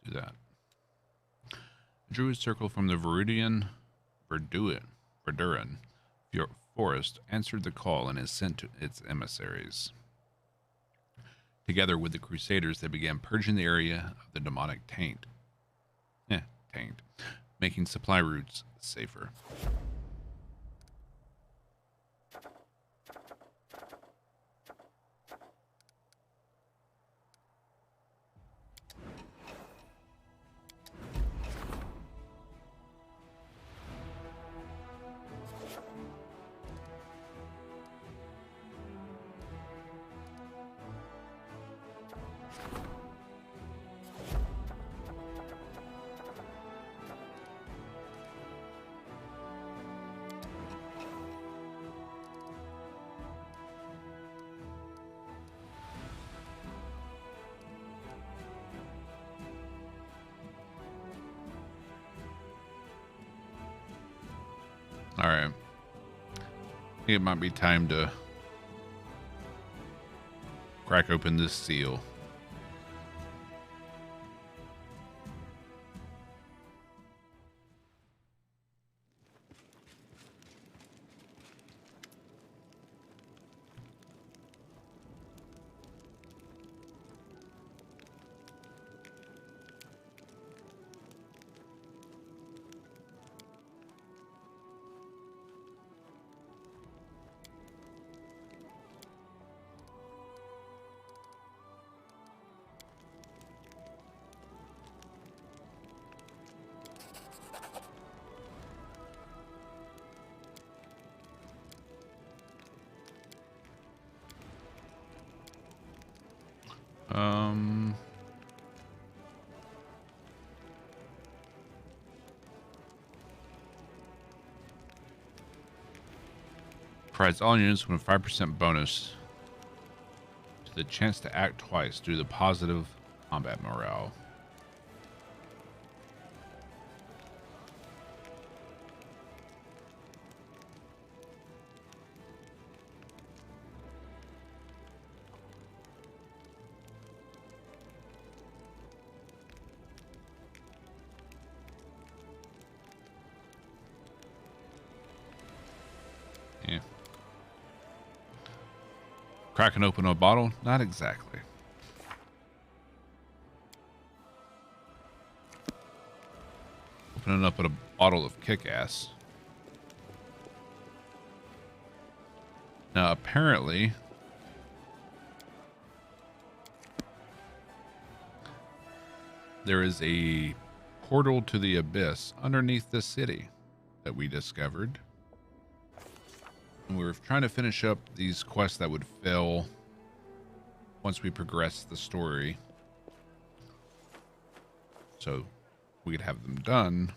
Do that. Druid circle from the Verduran forest answered the call and is sent to its emissaries. Together with the Crusaders, they began purging the area of the demonic taint, making supply routes safer. All right. I think it might be time to crack open this seal. Provides all units with a 5% bonus to the chance to act twice due to the positive combat morale. Yeah. Cracking open a bottle? Not exactly. Opening up a bottle of kick-ass. Now, apparently, there is a portal to the abyss underneath the city that we discovered. And we were trying to finish up these quests that would fail once we progress the story, so we could have them done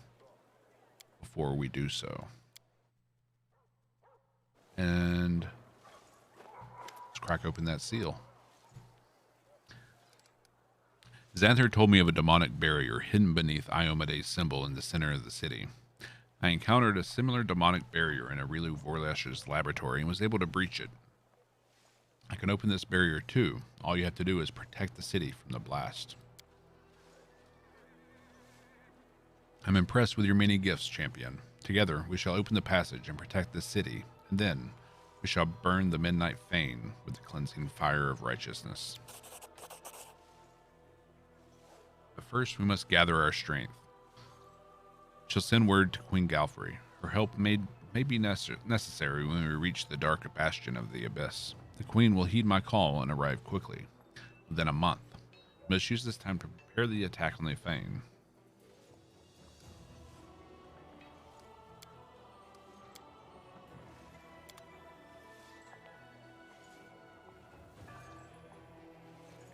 before we do so. And let's crack open that seal. Xanther told me of a demonic barrier hidden beneath Iomede's symbol in the center of the city. I encountered a similar demonic barrier in Arilu Vorlash's laboratory and was able to breach it. I can open this barrier too. All you have to do is protect the city from the blast. I'm impressed with your many gifts, champion. Together, we shall open the passage and protect the city, and then we shall burn the Midnight Fane with the cleansing fire of righteousness. But first, we must gather our strength. Shall send word to Queen Galfrey. Her help may be necessary when we reach the dark bastion of the abyss. The Queen will heed my call and arrive quickly. within a month. Must use this time to prepare the attack on the Fane.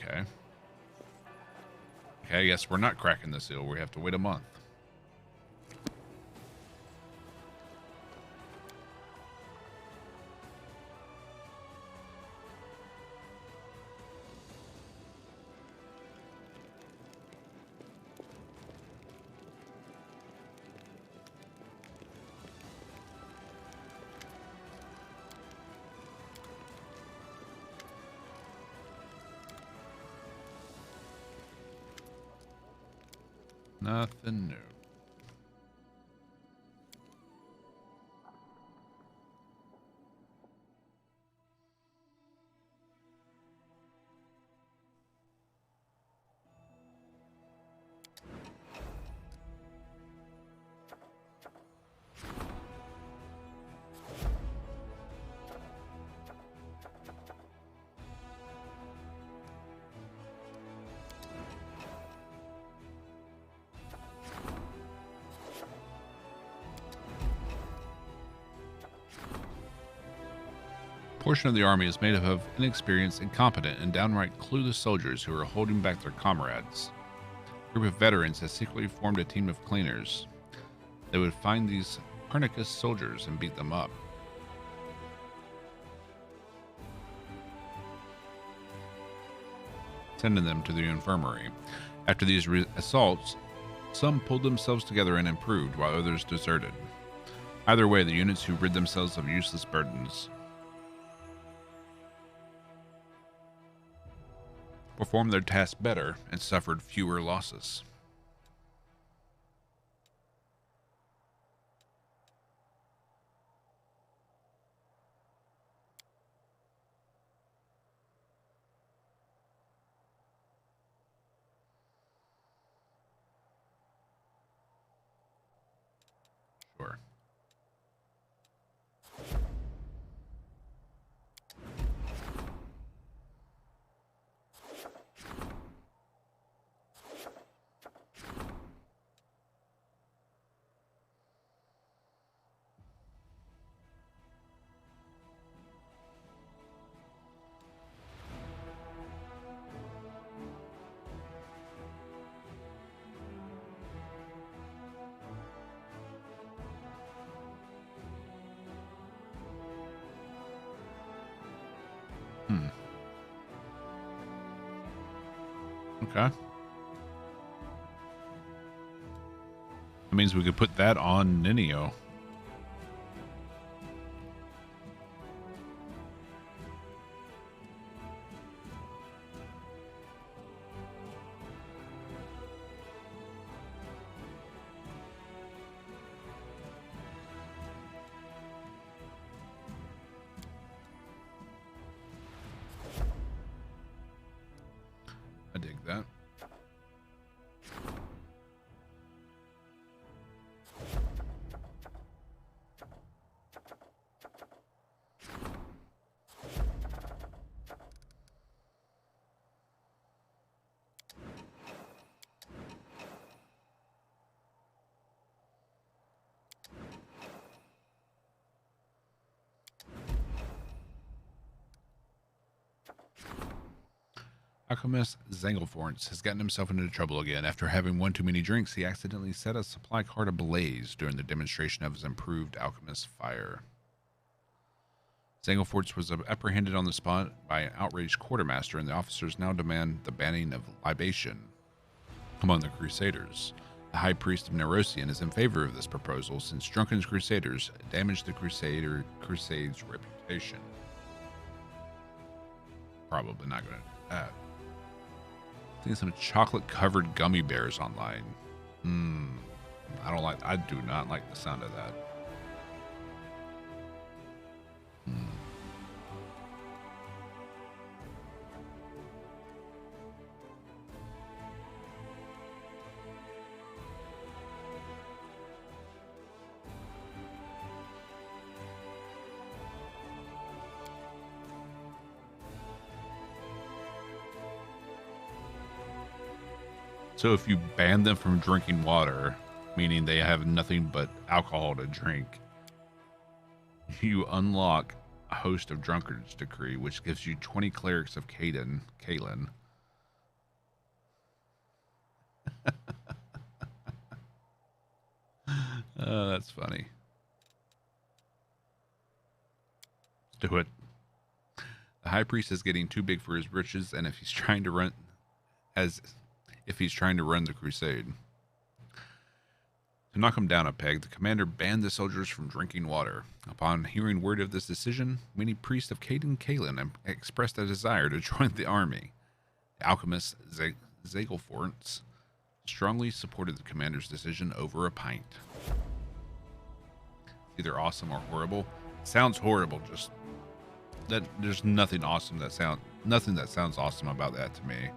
Okay. Okay, I guess we're not cracking the seal. We have to wait a month. Nothing new. A portion of the army is made up of inexperienced, incompetent, and downright clueless soldiers who are holding back their comrades. A group of veterans has secretly formed a team of cleaners. They would find these Pernicus soldiers and beat them up. Sending them to the infirmary. After these assaults, some pulled themselves together and improved, while others deserted. Either way, the units who rid themselves of useless burdens performed their task better and suffered fewer losses. Sure. Okay. That means we could put that on Ninio. I dig that. Alchemist Zangelforts has gotten himself into trouble again. After having one too many drinks, he accidentally set a supply cart ablaze during the demonstration of his improved alchemist fire. Zangelforts was apprehended on the spot by an outraged quartermaster, and the officers now demand the banning of libation among the Crusaders. The High Priest of Nerosian is in favor of this proposal, since drunken Crusaders damage the Crusade's reputation. Probably not going to do that. Seeing some chocolate-covered gummy bears online. I do not like the sound of that. So if you ban them from drinking water, meaning they have nothing but alcohol to drink, you unlock a Host of Drunkards decree, which gives you 20 clerics of Kalen. That's funny. Let's do it. The high priest is getting too big for his britches, and if he's trying to run the crusade. To knock him down a peg, the commander banned the soldiers from drinking water. Upon hearing word of this decision, many priests of Kalen expressed a desire to join the army. The alchemist Zagelforts strongly supported the commander's decision over a pint. Either awesome or horrible. Sounds horrible. Just that there's nothing that sounds awesome about that to me.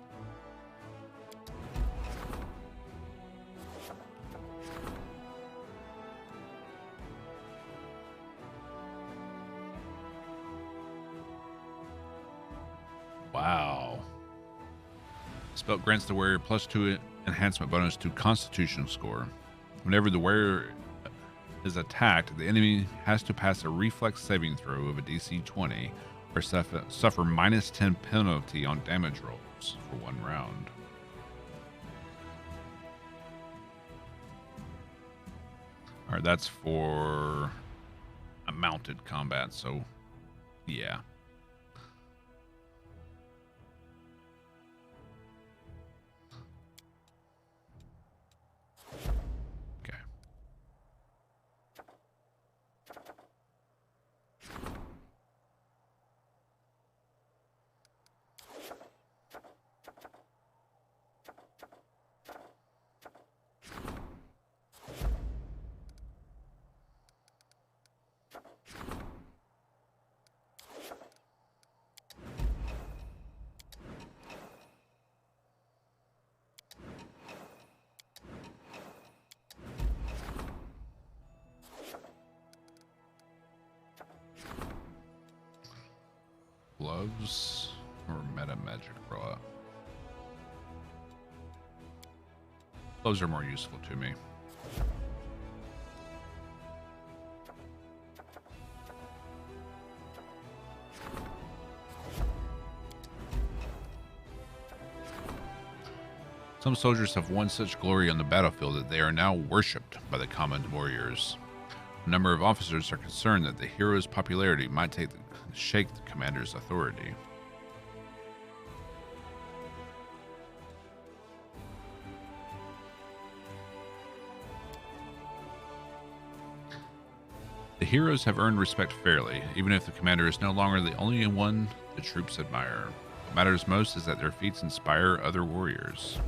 Wow. Spell grants the warrior +2 enhancement bonus to Constitution score. Whenever the warrior is attacked, the enemy has to pass a reflex saving throw of a DC 20 or suffer -10 penalty on damage rolls for 1 round. Alright, that's for a mounted combat, so yeah. Gloves or meta magic bra? Gloves are more useful to me. Some soldiers have won such glory on the battlefield that they are now worshipped by the common warriors. A number of officers are concerned that the hero's popularity might shake the commander's authority. The heroes have earned respect fairly, even if the commander is no longer the only one the troops admire. What matters most is that their feats inspire other warriors.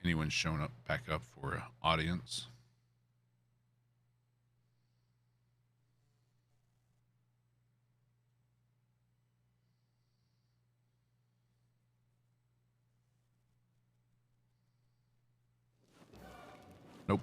Anyone showing up back up for an audience? Nope.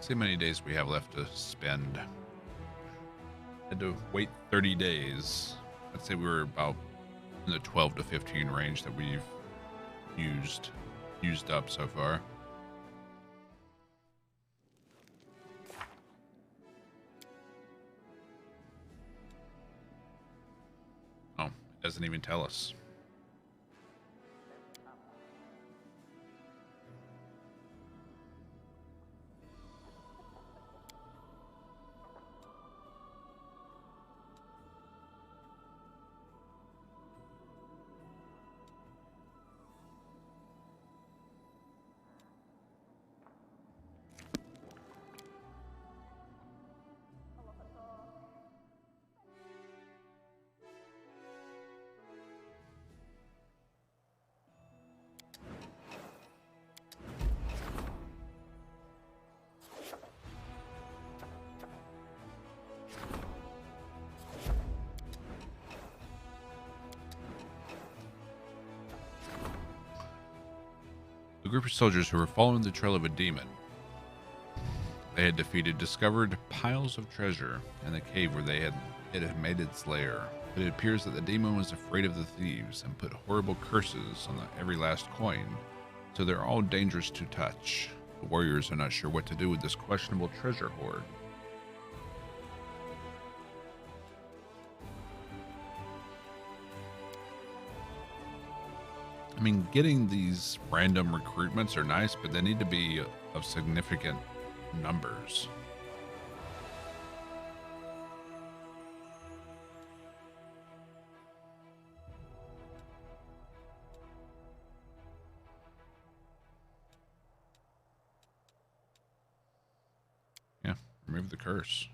See how many days we have left to spend. Had to wait 30 days. I'd say we were about in the 12 to 15 range that we've used up so far. Oh, it doesn't even tell us. group of soldiers who were following the trail of a demon they had defeated discovered piles of treasure in the cave where it had made its lair. But it appears that the demon was afraid of the thieves and put horrible curses on every last coin, so they're all dangerous to touch. The warriors are not sure what to do with this questionable treasure hoard. I mean, getting these random recruitments are nice, but they need to be of significant numbers. Yeah, remove the curse.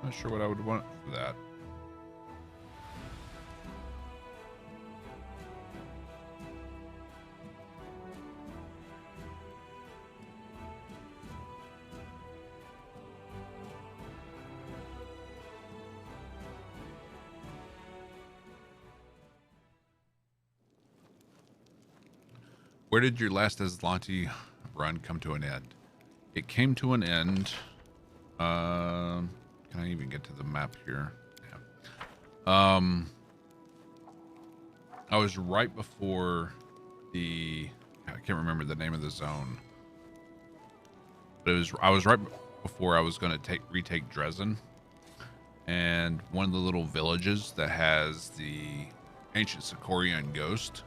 Not sure what I would want for that. Where did your last Aslanti run come to an end? It came to an end. Can I even get to the map here? Yeah. I was right before I can't remember the name of the zone, but I was right before I was going to retake Dresden, and one of the little villages that has the ancient Sicorian ghost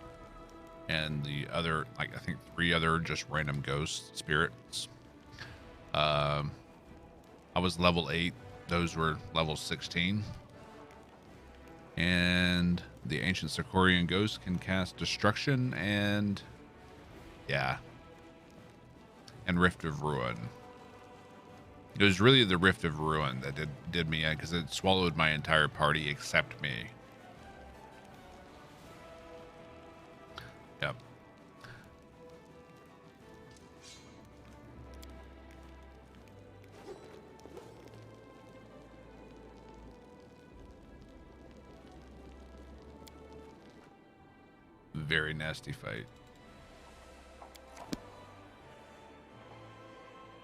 and the other, like, I think 3 other just random ghost spirits. I was level 8. Those were level 16. And the ancient Sicorian ghost can cast destruction and, yeah, and Rift of Ruin. It was really the Rift of Ruin that did me in, because it swallowed my entire party except me. Yep. Very nasty fight.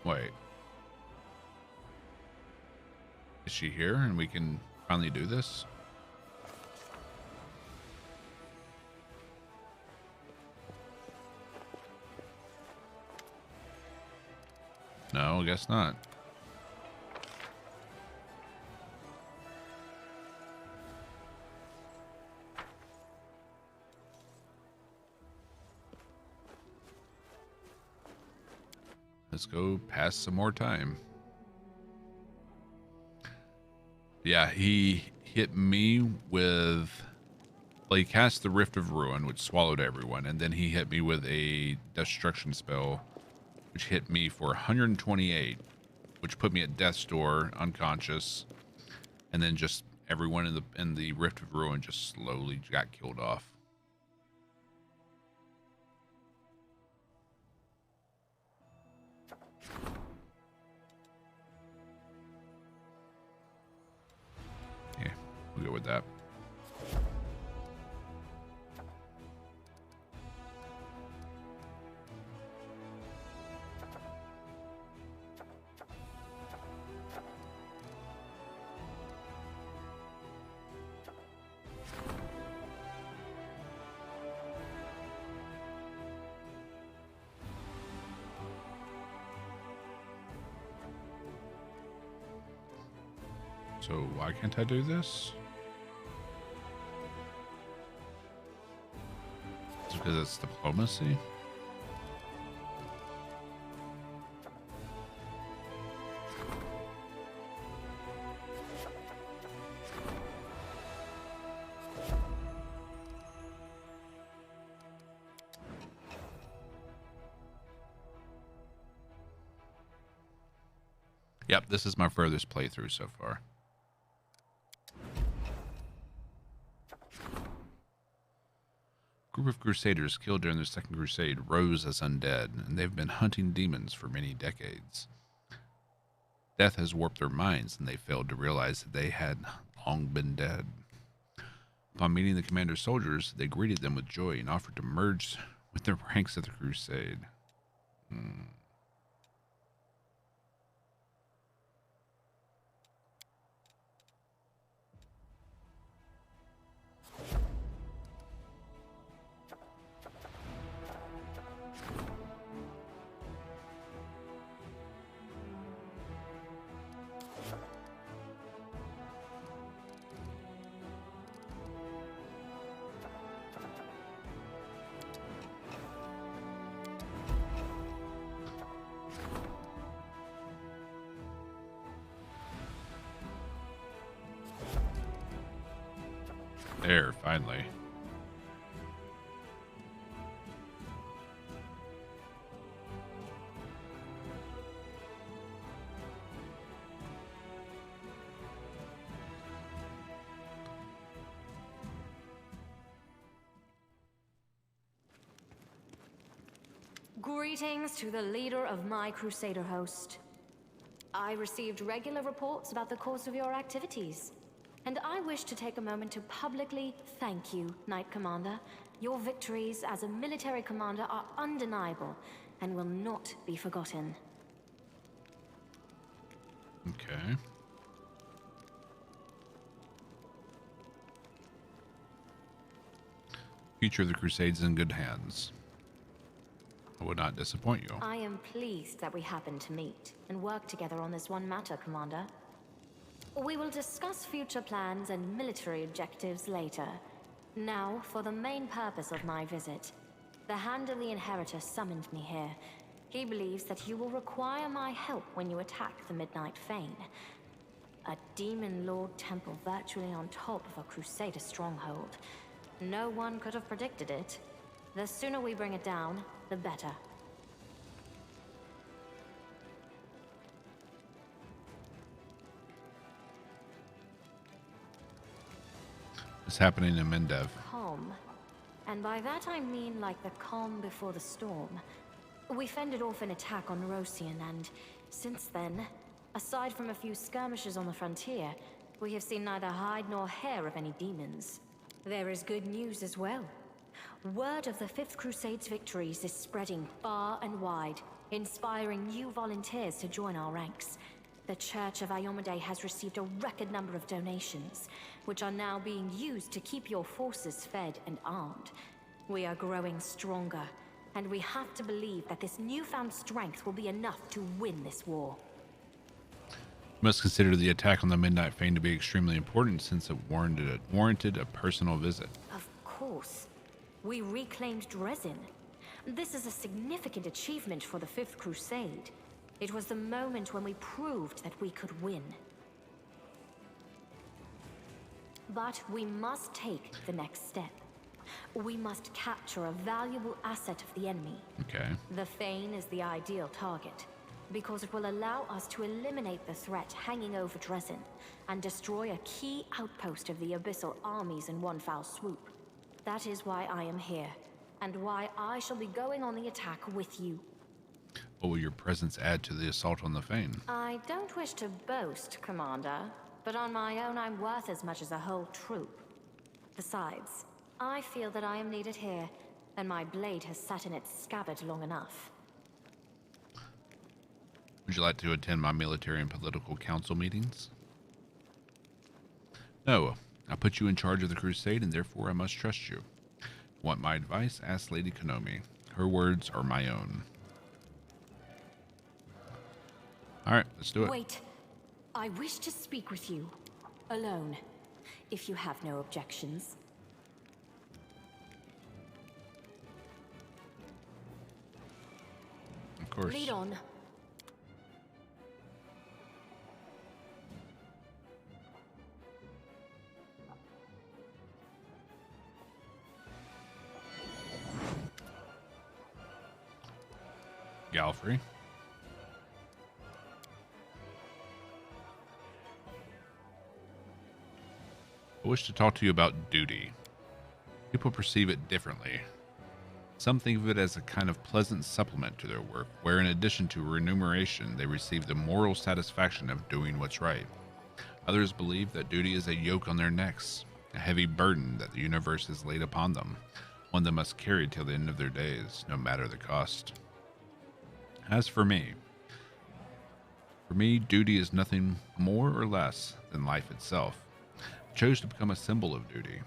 Wait. Is she here and we can finally do this? No, I guess not. Let's go pass some more time. Yeah, he hit me with... Well, he cast the Rift of Ruin, which swallowed everyone, and then he hit me with a destruction spell, which hit me for 128, which put me at death's door, unconscious, and then just everyone in the Rift of Ruin just slowly got killed off. Yeah, we'll go with that. So why can't I do this? It's because it's diplomacy? Yep, this is my furthest playthrough so far. A group of crusaders killed during the Second Crusade rose as undead, and they've been hunting demons for many decades. Death has warped their minds, and they failed to realize that they had long been dead. Upon meeting the commander's soldiers, they greeted them with joy and offered to merge with the ranks of the crusade. There, finally. Greetings to the leader of my Crusader host. I received regular reports about the course of your activities, and I wish to take a moment to publicly thank you, Knight Commander. Your victories as a military commander are undeniable and will not be forgotten. Okay. Future of the Crusades in good hands. I would not disappoint you. I am pleased that we happened to meet and work together on this one matter, Commander. We will discuss future plans and military objectives later. Now, for the main purpose of my visit. The Hand of the Inheritor summoned me here. He believes that you will require my help when you attack the Midnight Fane. A Demon Lord temple virtually on top of a Crusader stronghold. No one could have predicted it. The sooner we bring it down, the better. What's happening in Mendev? Calm. And by that I mean like the calm before the storm. We fended off an attack on Rosian, and since then, aside from a few skirmishes on the frontier, we have seen neither hide nor hair of any demons. There is good news as well. Word of the Fifth Crusade's victories is spreading far and wide, inspiring new volunteers to join our ranks. The Church of Iomedae has received a record number of donations, which are now being used to keep your forces fed and armed. We are growing stronger, and we have to believe that this newfound strength will be enough to win this war. You must consider the attack on the Midnight Fane to be extremely important since it warranted a personal visit. Of course. We reclaimed Dresden. This is a significant achievement for the Fifth Crusade. It was the moment when we proved that we could win. But we must take the next step. We must capture a valuable asset of the enemy. Okay. The Fane is the ideal target, because it will allow us to eliminate the threat hanging over Dresden and destroy a key outpost of the Abyssal armies in one foul swoop. That is why I am here, and why I shall be going on the attack with you. What will your presence add to the assault on the Fane? I don't wish to boast, Commander, but on my own I'm worth as much as a whole troop. Besides, I feel that I am needed here, and my blade has sat in its scabbard long enough. Would you like to attend my military and political council meetings? No. I put you in charge of the crusade, and therefore I must trust you. Want my advice? Ask Lady Konomi. Her words are my own. Alright, let's do it. Wait. I wish to speak with you. Alone, if you have no objections. Of course. Lead on. Galfrey. I wish to talk to you about duty. People perceive it differently. Some think of it as a kind of pleasant supplement to their work, where in addition to remuneration, they receive the moral satisfaction of doing what's right. Others believe that duty is a yoke on their necks, a heavy burden that the universe has laid upon them, one they must carry till the end of their days, no matter the cost. As for me, duty is nothing more or less than life itself. I chose to become a symbol of duty.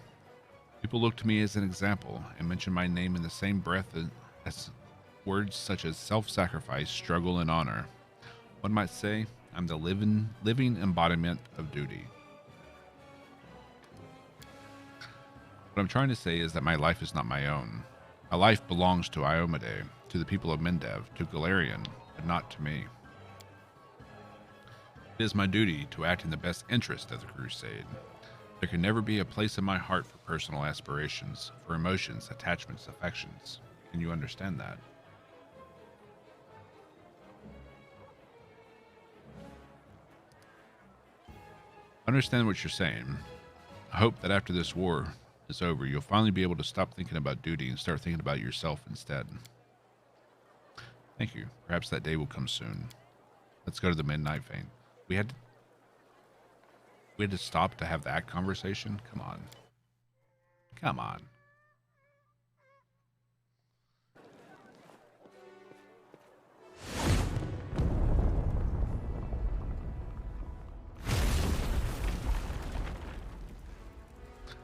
People look to me as an example and mention my name in the same breath as words such as self-sacrifice, struggle, and honor. One might say I'm the living embodiment of duty. What I'm trying to say is that my life is not my own. My life belongs to Iomade, to the people of Mendev, to Galarian, but not to me. It is my duty to act in the best interest of the Crusade. There can never be a place in my heart for personal aspirations, for emotions, attachments, affections. Can you understand that? I understand what you're saying. I hope that after this war is over, you'll finally be able to stop thinking about duty and start thinking about yourself instead. Thank you. Perhaps that day will come soon. Let's go to the Midnight Faint. We had to stop to have that conversation? Come on. Come on.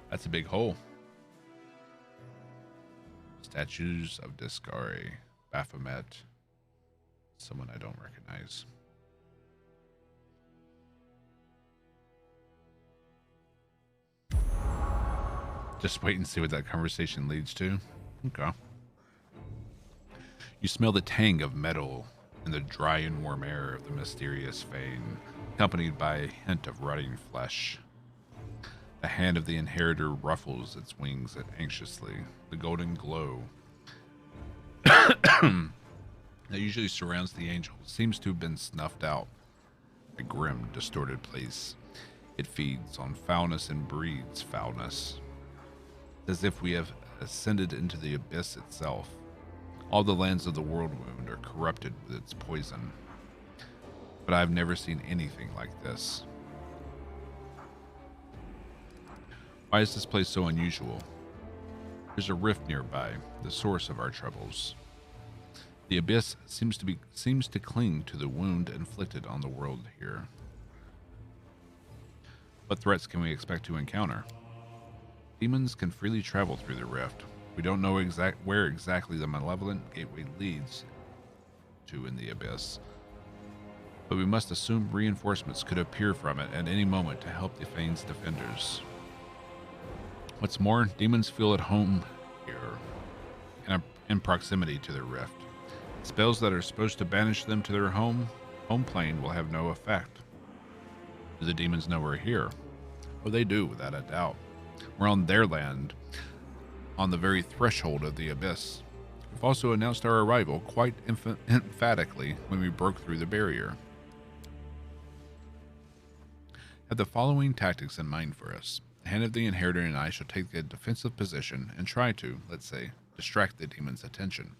That's a big hole. Statues of Discari. Baphomet. Someone I don't recognize. Just wait and see what that conversation leads to. Okay. You smell the tang of metal in the dry and warm air of the mysterious fane, accompanied by a hint of rotting flesh. The hand of the inheritor ruffles its wings anxiously. The golden glow that usually surrounds the angel seems to have been snuffed out. A grim, distorted place. It feeds on foulness and breeds foulness. As if we have ascended into the abyss itself. All the lands of the world wound are corrupted with its poison. But I've never seen anything like this. Why is this place so unusual? There's a rift nearby, the source of our troubles. The abyss seems to cling to the wound inflicted on the world here. What threats can we expect to encounter? Demons can freely travel through the rift. We don't know where exactly the malevolent gateway leads to in the abyss, but we must assume reinforcements could appear from it at any moment to help the Fane's defenders. What's more, demons feel at home here, in proximity to the rift. Spells that are supposed to banish them to their home plane will have no effect. Do the demons know we're here? Oh, they do, without a doubt. We're on their land, on the very threshold of the abyss. We've also announced our arrival quite emphatically when we broke through the barrier. Have the following tactics in mind for us. The hand of the inheritor and I shall take a defensive position and try to, let's say, distract the demons' attention.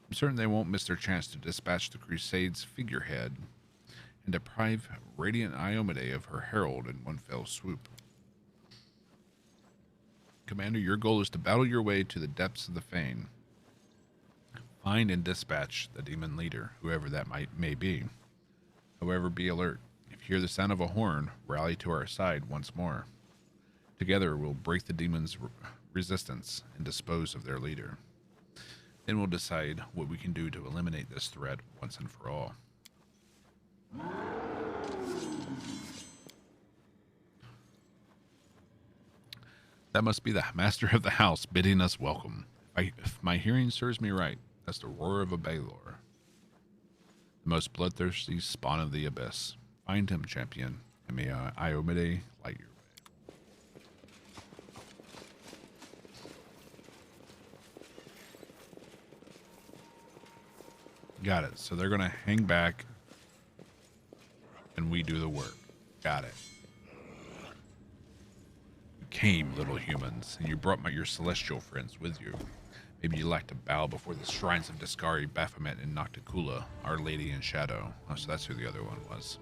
I'm certain they won't miss their chance to dispatch the Crusade's figurehead and deprive Radiant Iomade of her herald in one fell swoop. Commander, your goal is to battle your way to the depths of the Fane. Find and dispatch the demon leader, whoever that may be. However, be alert. If you hear the sound of a horn, rally to our side once more. Together, we'll break the demons' resistance and dispose of their leader. Then we'll decide what we can do to eliminate this threat once and for all. That must be the master of the house bidding us welcome. If my hearing serves me right, that's the roar of a Baylor. The most bloodthirsty spawn of the abyss. Find him, champion, and may Iomide light your way. Got it. So they're going to hang back and we do the work. Got it. You came, little humans, and you brought your celestial friends with you. Maybe you'd like to bow before the shrines of Deskari, Baphomet, and Nocticula, Our Lady in Shadow. Oh, so that's who the other one was.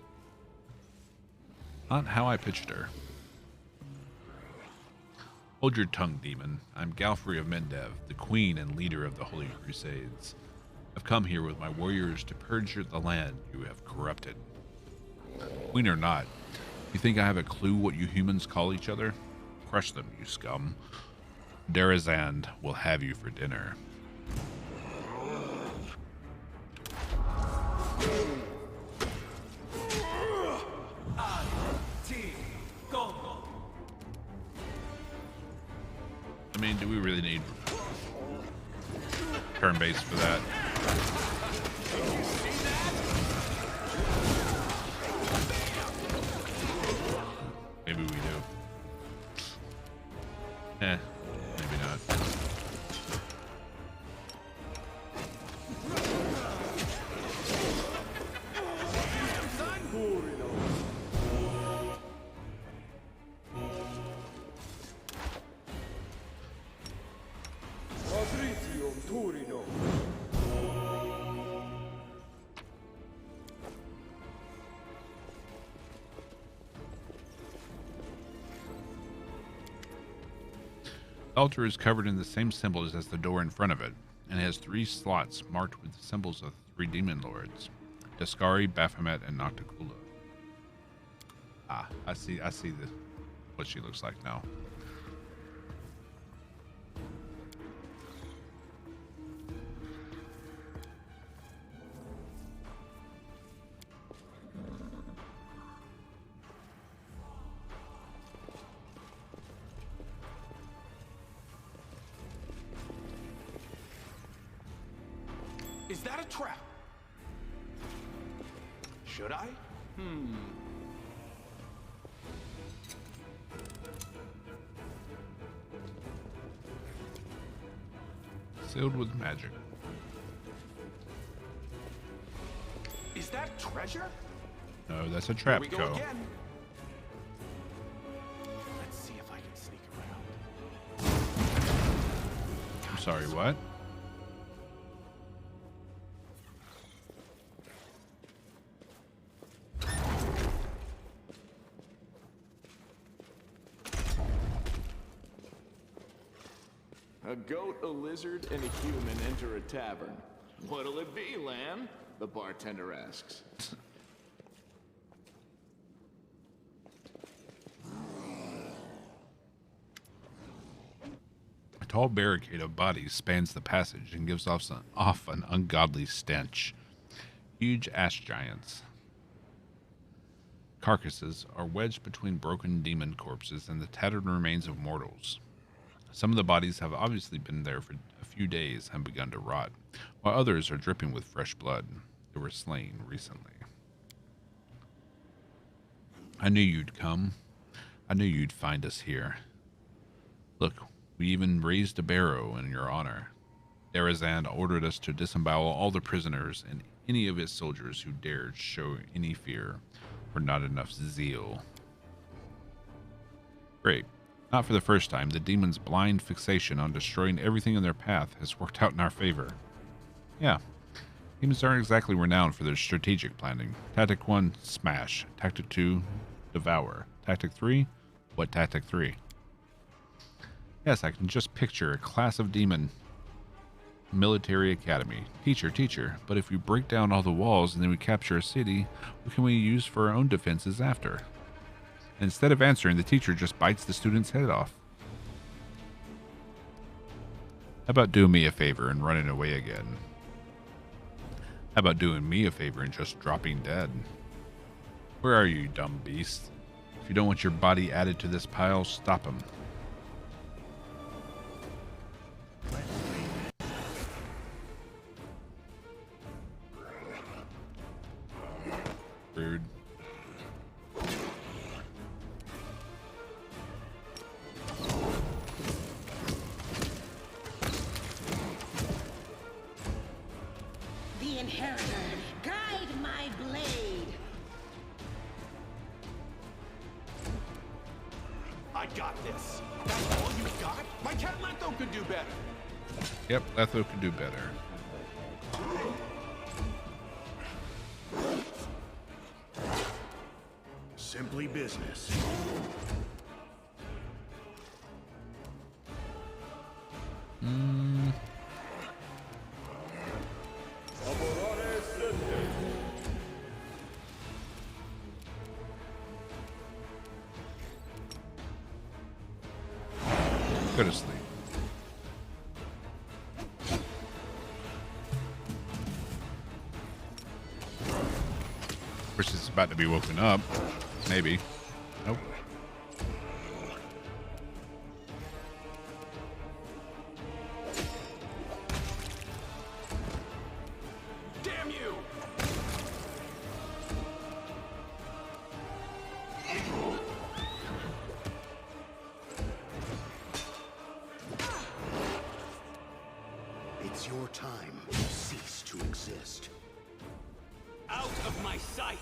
Not how I pictured her. Hold your tongue, demon. I'm Galfrey of Mendev, the queen and leader of the Holy Crusades. I've come here with my warriors to purge the land you have corrupted. Queen or not, you think I have a clue what you humans call each other? Crush them, you scum. Darazand will have you for dinner. I mean, do we really need turn-based for that? Maybe we do. Maybe not. The altar is covered in the same symbols as the door in front of it, and has 3 slots marked with the symbols of the 3 demon lords, Deskari, Baphomet, and Nocticula. Ah, I see what she looks like now. Is that a trap? Should I? Sealed with magic. Is that treasure? No, that's a trap, Here we go again. Let's see if I can sneak around. I'm sorry, what? A goat, a lizard, and a human enter a tavern. What'll it be, Lamb? The bartender asks. A tall barricade of bodies spans the passage and gives off an ungodly stench. Huge ash giants. Carcasses are wedged between broken demon corpses and the tattered remains of mortals. Some of the bodies have obviously been there for a few days and begun to rot, while others are dripping with fresh blood. They were slain recently. I knew you'd come. I knew you'd find us here. Look, we even raised a barrow in your honor. Darazand ordered us to disembowel all the prisoners and any of his soldiers who dared show any fear or not enough zeal. Great. Not for the first time, the demon's blind fixation on destroying everything in their path has worked out in our favor. Yeah, demons aren't exactly renowned for their strategic planning. Tactic 1, smash. Tactic 2, devour. Tactic 3, what tactic 3? Yes, I can just picture a class of demon military academy. Teacher, but if we break down all the walls and then we capture a city, what can we use for our own defenses after? Instead of answering, the teacher just bites the student's head off. How about doing me a favor and running away again? How about doing me a favor and just dropping dead? Where are you, dumb beast? If you don't want your body added to this pile, stop him. Rude. The Inheritor, guide my blade. I got this. That's all you've got? My cat Letho could do better. Yep, Letho could do better. Simply business. Go to sleep. Wish it's about to be woken up. Maybe. Nope. Damn you! It's your time to cease to exist. Out of my sight!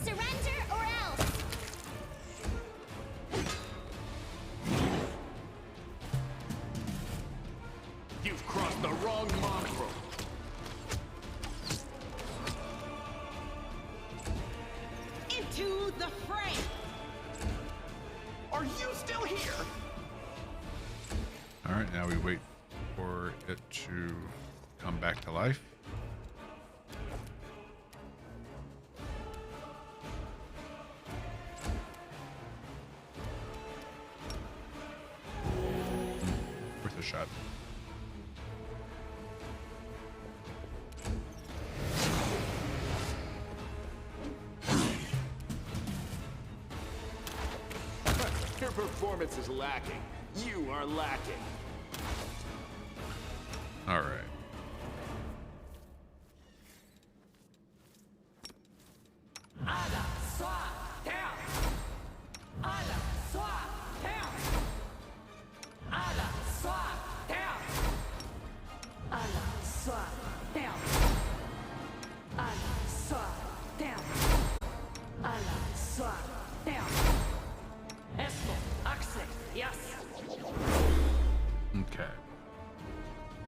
Surrender or else! You've crossed the wrong mongrel. Into the fray. Are you still here? All right, now we wait for it to come back to life. Worth a shot. Your performance is lacking. You are lacking. All right.